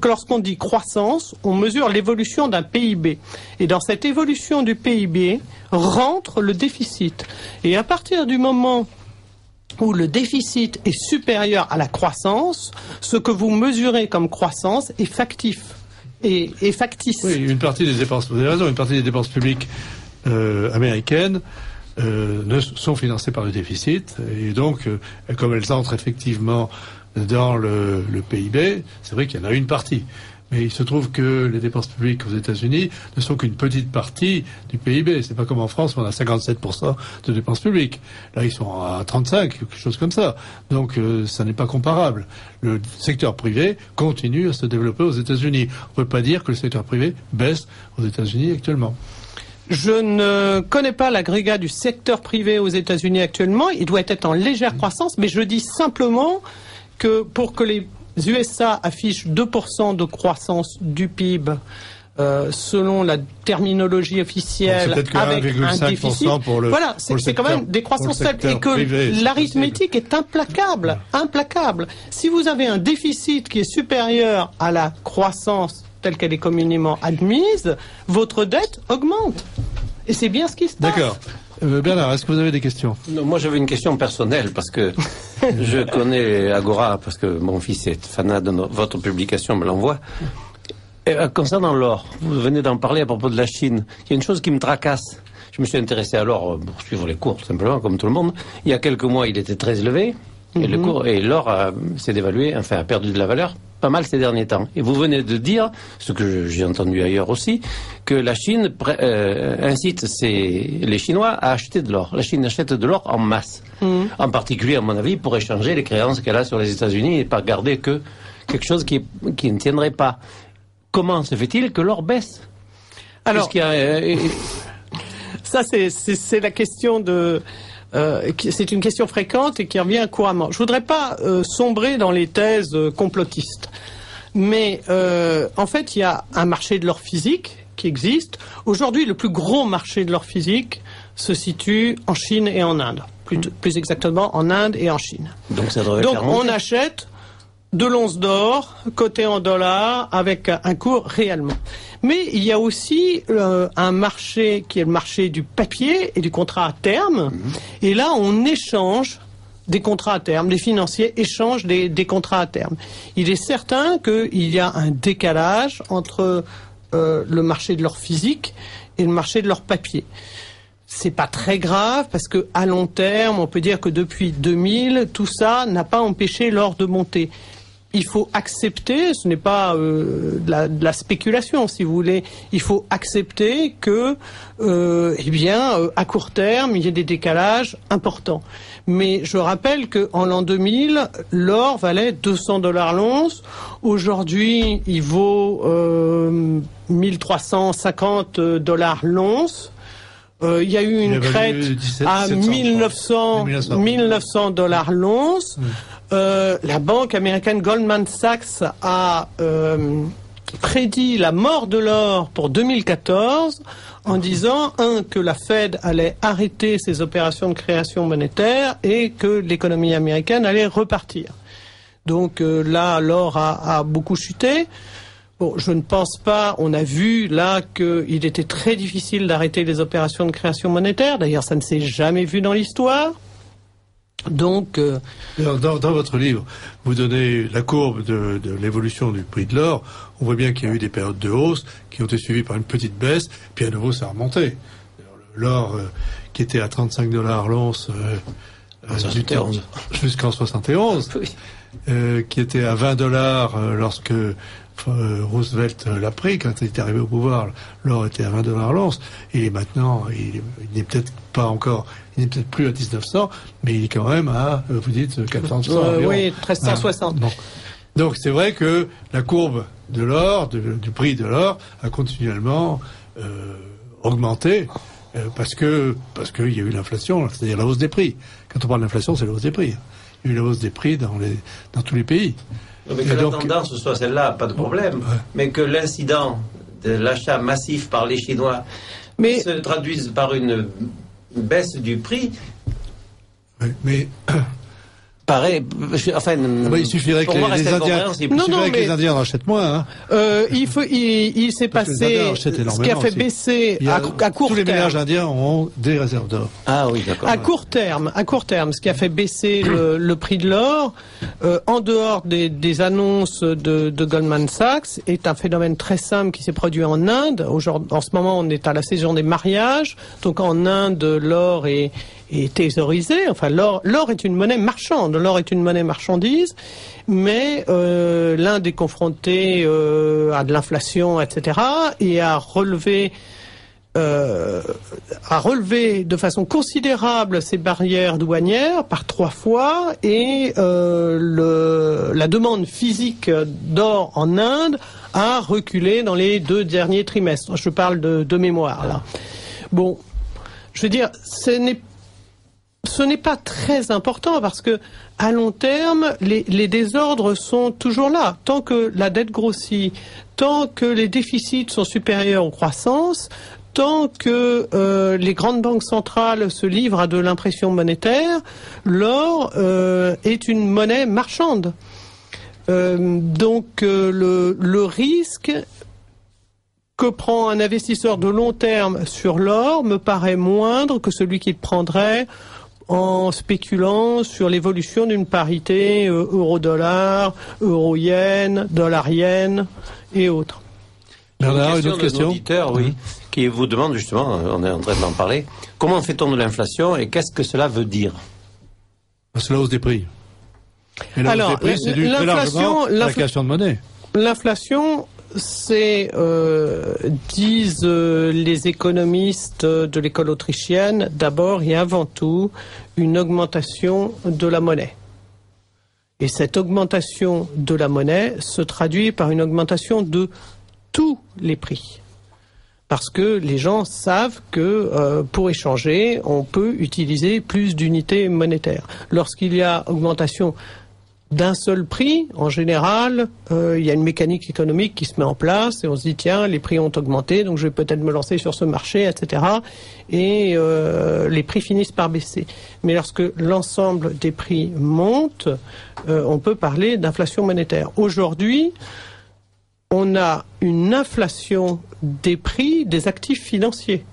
lorsqu'on dit croissance, on mesure l'évolution d'un PIB. Et dans cette évolution du PIB rentre le déficit. Et à partir du moment où le déficit est supérieur à la croissance, ce que vous mesurez comme croissance est factif. Et factice. Oui, une partie des dépenses, vous avez raison, une partie des dépenses publiques américaines sont financées par le déficit, et donc, comme elles entrent effectivement dans le PIB, c'est vrai qu'il y en a une partie. Mais il se trouve que les dépenses publiques aux États-Unis ne sont qu'une petite partie du PIB. C'est pas comme en France où on a 57% de dépenses publiques. Là, ils sont à 35, quelque chose comme ça. Donc, ça n'est pas comparable. Le secteur privé continue à se développer aux États-Unis. On ne peut pas dire que le secteur privé baisse aux États-Unis actuellement. Je ne connais pas l'agrégat du secteur privé aux États-Unis actuellement. Il doit être en légère croissance, mais je dis simplement que pour que les USA affichent 2% de croissance du PIB, selon la terminologie officielle, avec un déficit, voilà, c'est quand même des croissances faibles, et que l'arithmétique est implacable. Si vous avez un déficit qui est supérieur à la croissance telle qu'elle est communément admise, votre dette augmente. Et c'est bien ce qui se passe. D'accord. Bernard, est-ce que vous avez des questions? Non, moi j'avais une question personnelle, parce que je connais Agora, parce que mon fils est fanat de votre publication, me l'envoie. Concernant l'or, vous venez d'en parler à propos de la Chine. Il y a une chose qui me tracasse. Je me suis intéressé à l'or pour suivre les cours, tout simplement, comme tout le monde. Il y a quelques mois, il était très élevé. Et l'or s'est dévalué, enfin a perdu de la valeur pas mal ces derniers temps. Et vous venez de dire, ce que j'ai entendu ailleurs aussi, que la Chine incite les Chinois à acheter de l'or. La Chine achète de l'or en masse. En particulier, à mon avis, pour échanger les créances qu'elle a sur les États-Unis et pas garder que quelque chose qui ne tiendrait pas. Comment se fait-il que l'or baisse? Alors, ça c'est la question de... c'est une question fréquente et qui revient couramment. Je voudrais pas sombrer dans les thèses complotistes, mais en fait, il y a un marché de l'or physique qui existe. Aujourd'hui, le plus gros marché de l'or physique se situe en Chine et en Inde. Plus exactement, en Inde et en Chine. Donc, ça devrait Donc on achète de l'once d'or coté en dollars avec un cours réellement. Mais il y a aussi un marché qui est le marché du papier et du contrat à terme. Et là, on échange des contrats à terme. Les financiers échangent des contrats à terme. Il est certain qu'il y a un décalage entre le marché de l'or physique et le marché de l'or papier. C'est pas très grave parce que à long terme, on peut dire que depuis 2000, tout ça n'a pas empêché l'or de monter. Il faut accepter, ce n'est pas de la spéculation, si vous voulez. Il faut accepter que, à court terme, il y ait des décalages importants. Mais je rappelle qu'en l'an 2000, l'or valait $200 l'once. Aujourd'hui, il vaut 1350 $ l'once. Il y a eu une crête à 1900 $ l'once. La banque américaine Goldman Sachs a prédit la mort de l'or pour 2014 en disant, que la Fed allait arrêter ses opérations de création monétaire et que l'économie américaine allait repartir. Donc là, l'or a beaucoup chuté. Bon, je ne pense pas, on a vu là qu'il était très difficile d'arrêter les opérations de création monétaire. D'ailleurs, ça ne s'est jamais vu dans l'histoire. Donc, dans votre livre, vous donnez la courbe de l'évolution du prix de l'or. On voit bien qu'il y a eu des périodes de hausse qui ont été suivies par une petite baisse, puis à nouveau ça a remonté. L'or qui était à 35 $ l'once jusqu'en 71, Oui. qui était à $20 lorsque Roosevelt l'a pris, quand il est arrivé au pouvoir, l'or était à $20 l'once. Et maintenant, il n'est peut-être pas encore, il n'est peut-être plus à 1900, mais il est quand même à, vous dites, 400 environ. Oui, 1360. Bon. Donc c'est vrai que la courbe de l'or, du prix de l'or, a continuellement augmenté parce qu'il y a eu l'inflation, c'est-à-dire la hausse des prix. Quand on parle d'inflation, c'est la hausse des prix. Il y a eu la hausse des prix dans tous les pays. Mais que la tendance soit celle-là, pas de problème. Ouais. Mais que l'incident de l'achat massif par les Chinois se traduise par une baisse du prix. Oui, mais pareil, enfin, il suffirait que les Indiens en achètent moins. Hein. Il s'est passé ce qui a fait baisser à court terme. Tous les ménages indiens ont des réserves d'or. Ah oui, d'accord. À court terme, ce qui a fait baisser le prix de l'or, en dehors des annonces de Goldman Sachs, est un phénomène très simple qui s'est produit en Inde. En ce moment, on est à la saison des mariages. Donc en Inde, l'or est thésaurisé. Enfin, l'or est une monnaie marchande. L'or est une monnaie marchandise, mais l'Inde est confrontée à de l'inflation, etc., et a relevé de façon considérable ces barrières douanières par 3 fois, et la demande physique d'or en Inde a reculé dans les 2 derniers trimestres. Je parle de mémoire, là. Bon, je veux dire, ce n'est pas très important parce que à long terme, les désordres sont toujours là. Tant que la dette grossit, tant que les déficits sont supérieurs aux croissances, tant que les grandes banques centrales se livrent à de l'impression monétaire, l'or est une monnaie marchande. Donc le risque que prend un investisseur de long terme sur l'or me paraît moindre que celui qu'il prendrait en spéculant sur l'évolution d'une parité euro-dollar, euro-yen, dollar-yen et autres. Bernard, une autre question auditeur, oui, qui vous demande justement, on est en train d'en parler, comment fait-on de l'inflation et qu'est-ce que cela veut dire? C'est la hausse des prix. Et la hausse des prix, c'est dû très largement à la création de monnaie. L'inflation, c'est, disent les économistes de l'école autrichienne, d'abord et avant tout, une augmentation de la monnaie. Et cette augmentation de la monnaie se traduit par une augmentation de tous les prix. Parce que les gens savent que pour échanger, on peut utiliser plus d'unités monétaires. Lorsqu'il y a augmentation d'un seul prix, en général, il y a une mécanique économique qui se met en place et on se dit tiens, les prix ont augmenté, donc je vais peut-être me lancer sur ce marché, etc. Et les prix finissent par baisser. Mais lorsque l'ensemble des prix monte, on peut parler d'inflation monétaire. Aujourd'hui, on a une inflation des prix des actifs financiers.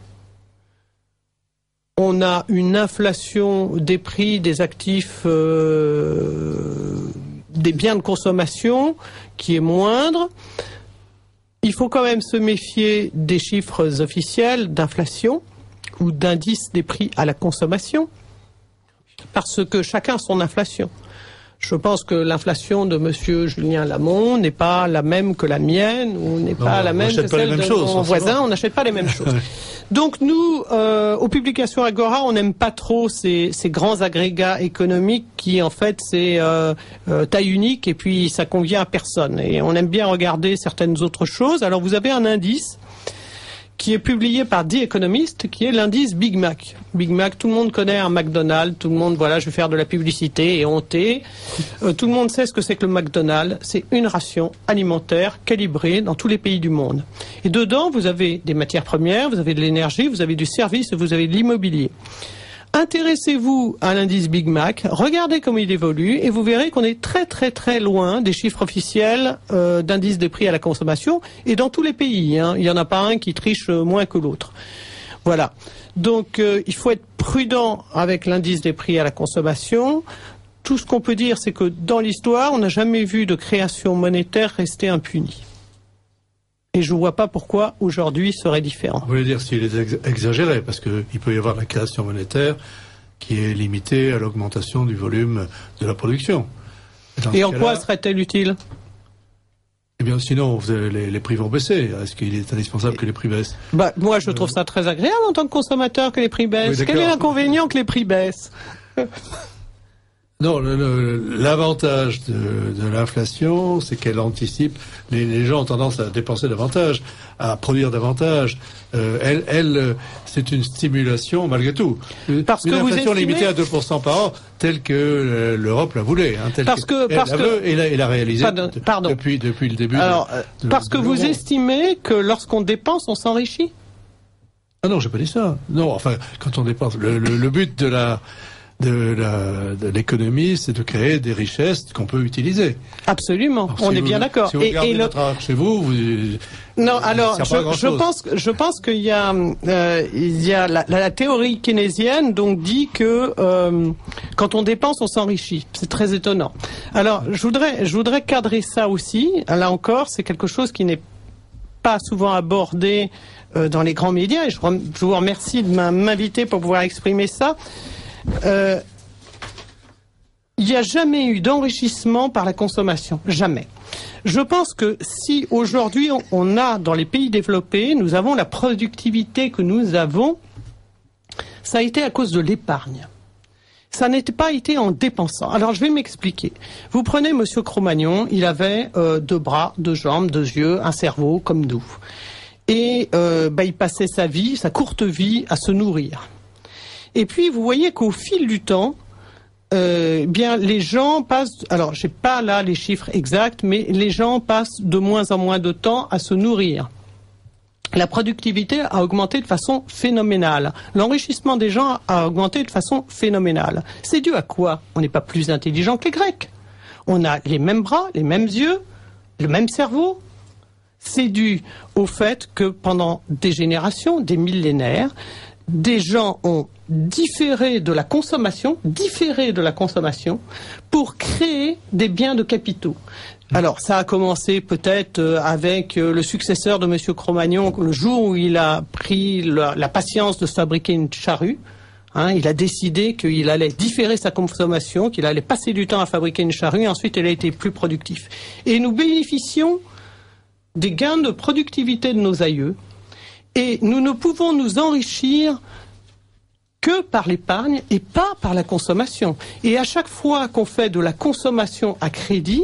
On a une inflation des prix des actifs, des biens de consommation qui est moindre. Il faut quand même se méfier des chiffres officiels d'inflation ou d'indice des prix à la consommation, parce que chacun a son inflation. Je pense que l'inflation de Monsieur Julien Lamont n'est pas la même que la mienne, ou n'est pas la même que celle de mon voisin. On n'achète pas les mêmes choses. Donc nous, aux publications Agora, on n'aime pas trop ces grands agrégats économiques qui, en fait, c'est taille unique et puis ça convient à personne. Et on aime bien regarder certaines autres choses. Alors vous avez un indice qui est publié par The Economist, qui est l'indice Big Mac. Big Mac, tout le monde connaît un McDonald's, tout le monde, voilà, je vais faire de la publicité et honté. Tout le monde sait ce que c'est que le McDonald's. C'est une ration alimentaire calibrée dans tous les pays du monde. Et dedans, vous avez des matières premières, vous avez de l'énergie, vous avez du service, vous avez de l'immobilier. Intéressez-vous à l'indice Big Mac, regardez comment il évolue et vous verrez qu'on est très très très loin des chiffres officiels d'indice des prix à la consommation et dans tous les pays. Hein. Il n'y en a pas un qui triche moins que l'autre. Voilà. Donc il faut être prudent avec l'indice des prix à la consommation. Tout ce qu'on peut dire, c'est que dans l'histoire, on n'a jamais vu de création monétaire rester impunie. Et je ne vois pas pourquoi aujourd'hui serait différent. Vous voulez dire s'il est exagéré, parce qu'il peut y avoir la création monétaire qui est limité à l'augmentation du volume de la production. Et en quoi serait-elle utile ? Eh bien, sinon, les prix vont baisser. Est-ce qu'il est indispensable que les prix baissent ? Moi, je trouve ça très agréable en tant que consommateur que les prix baissent. Oui, quel est l'inconvénient que les prix baissent ? Non, l'avantage de l'inflation, c'est qu'elle anticipe. Les gens ont tendance à dépenser davantage, à produire davantage. C'est une stimulation malgré tout. Parce une que inflation limitée à 2% par an, telle que l'Europe la voulait, elle l'a réalisée depuis le début. Alors, parce que vous estimez que lorsqu'on dépense, on s'enrichit ? Ah non, j'ai pas dit ça. Non, enfin, quand on dépense, le but de l'économie, c'est de créer des richesses qu'on peut utiliser. Absolument, alors, on est bien d'accord. Si vous regardez votre argent chez vous, non, alors je pense qu'il y a la théorie keynésienne donc dit que quand on dépense, on s'enrichit. C'est très étonnant. Alors je voudrais cadrer ça aussi. Là encore, c'est quelque chose qui n'est pas souvent abordé dans les grands médias. Et je vous remercie de m'inviter pour pouvoir exprimer ça. Il n'y a jamais eu d'enrichissement par la consommation, jamais. Je pense que si aujourd'hui on a dans les pays développés, nous avons la productivité que nous avons, ça a été à cause de l'épargne. Ça n'était pas été en dépensant. Alors je vais m'expliquer. Vous prenez Monsieur Cro-Magnon, il avait 2 bras, 2 jambes, 2 yeux, un cerveau comme nous. Et il passait sa courte vie à se nourrir. Et puis vous voyez qu'au fil du temps, les gens passent. Alors j'ai pas là les chiffres exacts, mais les gens passent de moins en moins de temps à se nourrir. La productivité a augmenté de façon phénoménale. L'enrichissement des gens a augmenté de façon phénoménale. C'est dû à quoi ? On n'est pas plus intelligent que les Grecs. On a les mêmes bras, les mêmes yeux, le même cerveau. C'est dû au fait que pendant des générations, des millénaires, des gens ont différé de la consommation pour créer des biens de capitaux. Alors, ça a commencé peut-être avec le successeur de Monsieur Cro-Magnon, le jour où il a pris la patience de se fabriquer une charrue. Il a décidé qu'il allait différer sa consommation, qu'il allait passer du temps à fabriquer une charrue, et ensuite il a été plus productif. Et nous bénéficions des gains de productivité de nos aïeux. Et nous ne pouvons nous enrichir que par l'épargne et pas par la consommation. Et à chaque fois qu'on fait de la consommation à crédit,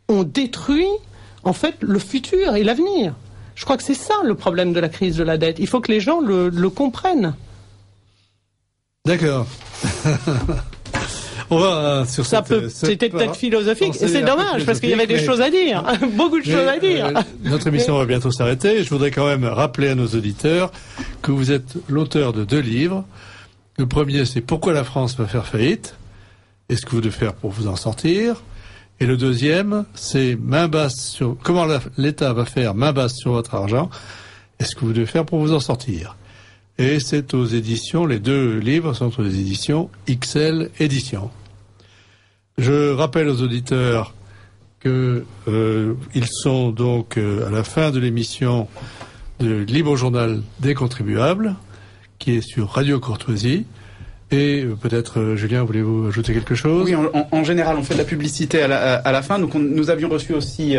on détruit en fait le futur et l'avenir. Je crois que c'est ça le problème de la crise de la dette. Il faut que les gens le comprennent. D'accord. On va sur c'était peut-être philosophique, et c'est dommage, parce qu'il y avait des choses à dire, beaucoup de choses à dire. Notre émission va bientôt s'arrêter. Je voudrais quand même rappeler à nos auditeurs que vous êtes l'auteur de 2 livres. Le premier, c'est « Pourquoi la France va faire faillite ? Et ce que vous devez faire pour vous en sortir ?» Et le deuxième, c'est « Main basse sur comment l'État va faire main basse sur votre argent ? Et ce que vous devez faire pour vous en sortir ?» Et c'est aux éditions, les 2 livres sont aux éditions XL Éditions. Je rappelle aux auditeurs que ils sont donc à la fin de l'émission de Libre Journal des contribuables, qui est sur Radio Courtoisie. Et peut-être, Julien, voulez-vous ajouter quelque chose ? Oui, en général, on fait de la publicité à la fin. Donc, nous avions reçu aussi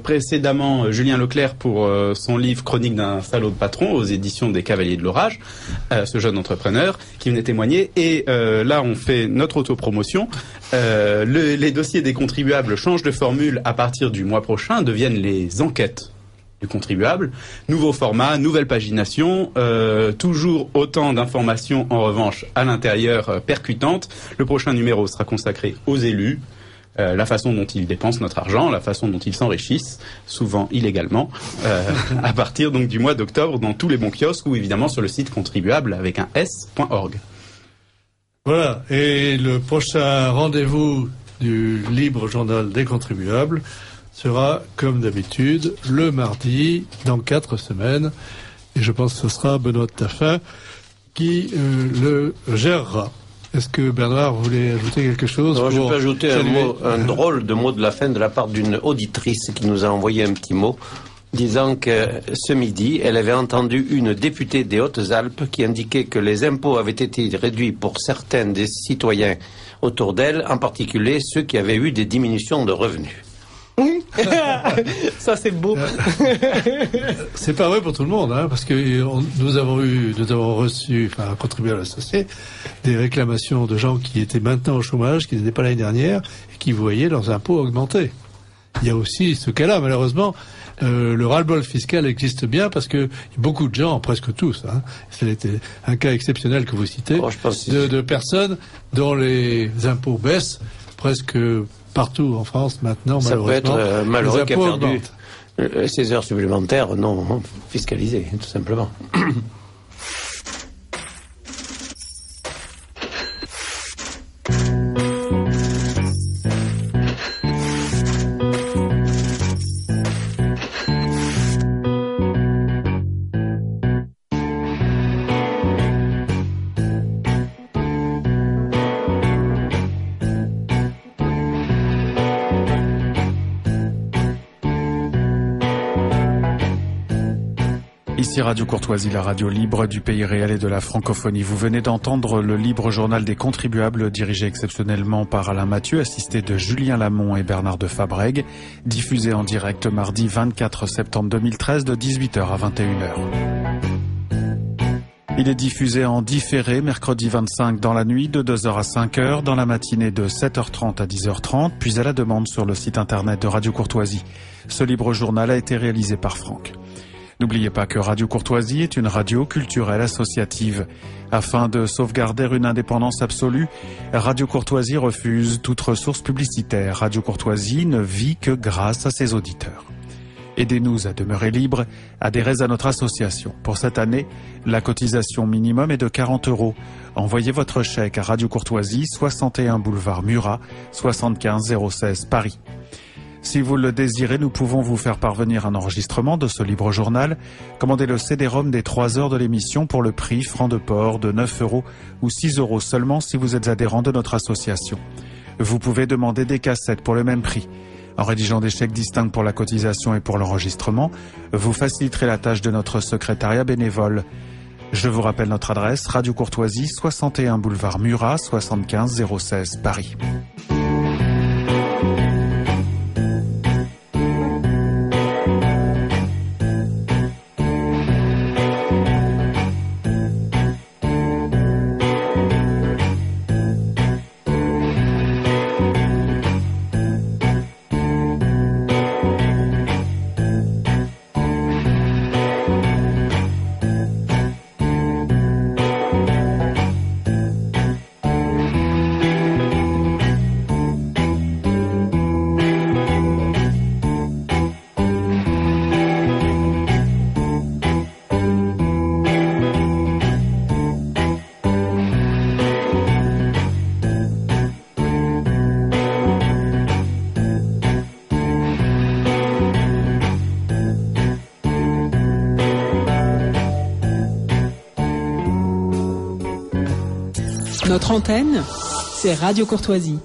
précédemment Julien Leclerc pour son livre Chronique d'un salaud de patron aux éditions des Cavaliers de l'Orage, ce jeune entrepreneur qui venait témoigner. Et là, on fait notre autopromotion. Les dossiers des contribuables changent de formule à partir du mois prochain, deviennent les enquêtes du contribuable. Nouveau format, nouvelle pagination, toujours autant d'informations en revanche à l'intérieur percutantes. Le prochain numéro sera consacré aux élus, la façon dont ils dépensent notre argent, la façon dont ils s'enrichissent, souvent illégalement, à partir donc du mois d'octobre dans tous les bons kiosques ou évidemment sur le site contribuable avec un s.org. Voilà, et le prochain rendez-vous du Libre Journal des contribuables sera, comme d'habitude, le mardi, dans 4 semaines. Et je pense que ce sera Benoît de Taffin qui le gérera. Est-ce que Bernard voulait ajouter quelque chose ? Non, je peux ajouter un drôle de mot de la fin de la part d'une auditrice qui nous a envoyé un petit mot. disant que ce midi, elle avait entendu une députée des Hautes-Alpes qui indiquait que les impôts avaient été réduits pour certains des citoyens autour d'elle, en particulier ceux qui avaient eu des diminutions de revenus. Ça c'est beau. C'est pas vrai pour tout le monde, hein, parce que nous avons reçu, enfin contribué à l'associé, des réclamations de gens qui étaient maintenant au chômage, qui n'étaient pas l'année dernière, et qui voyaient leurs impôts augmenter. Il y a aussi ce cas-là, malheureusement. Le ras-le-bol fiscal existe bien parce que beaucoup de gens, presque tous, hein, c'était un cas exceptionnel que vous citez, de personnes dont les impôts baissent presque partout en France maintenant, ça malheureusement. Ça peut être malheureux qui a perdu augmentent. Ces heures supplémentaires non fiscalisées, tout simplement. Ici Radio Courtoisie, la radio libre du pays réel et de la francophonie. Vous venez d'entendre le libre journal des contribuables dirigé exceptionnellement par Alain Mathieu, assisté de Julien Lamont et Bernard de Fabrègue, diffusé en direct mardi 24 septembre 2013 de 18h à 21h. Il est diffusé en différé mercredi 25 dans la nuit de 2h à 5h, dans la matinée de 7h30 à 10h30, puis à la demande sur le site internet de Radio Courtoisie. Ce libre journal a été réalisé par Franck. N'oubliez pas que Radio Courtoisie est une radio culturelle associative. Afin de sauvegarder une indépendance absolue, Radio Courtoisie refuse toute ressource publicitaire. Radio Courtoisie ne vit que grâce à ses auditeurs. Aidez-nous à demeurer libres, adhérez à notre association. Pour cette année, la cotisation minimum est de 40 €. Envoyez votre chèque à Radio Courtoisie, 61 boulevard Murat, 75 016 Paris. Si vous le désirez, nous pouvons vous faire parvenir un enregistrement de ce libre journal. Commandez le CD-ROM des 3 heures de l'émission pour le prix franc de port de 9 € ou 6 € seulement si vous êtes adhérent de notre association. Vous pouvez demander des cassettes pour le même prix. En rédigeant des chèques distincts pour la cotisation et pour l'enregistrement, vous faciliterez la tâche de notre secrétariat bénévole. Je vous rappelle notre adresse, Radio Courtoisie, 61 boulevard Murat, 75 016 Paris. Notre antenne, c'est Radio Courtoisie.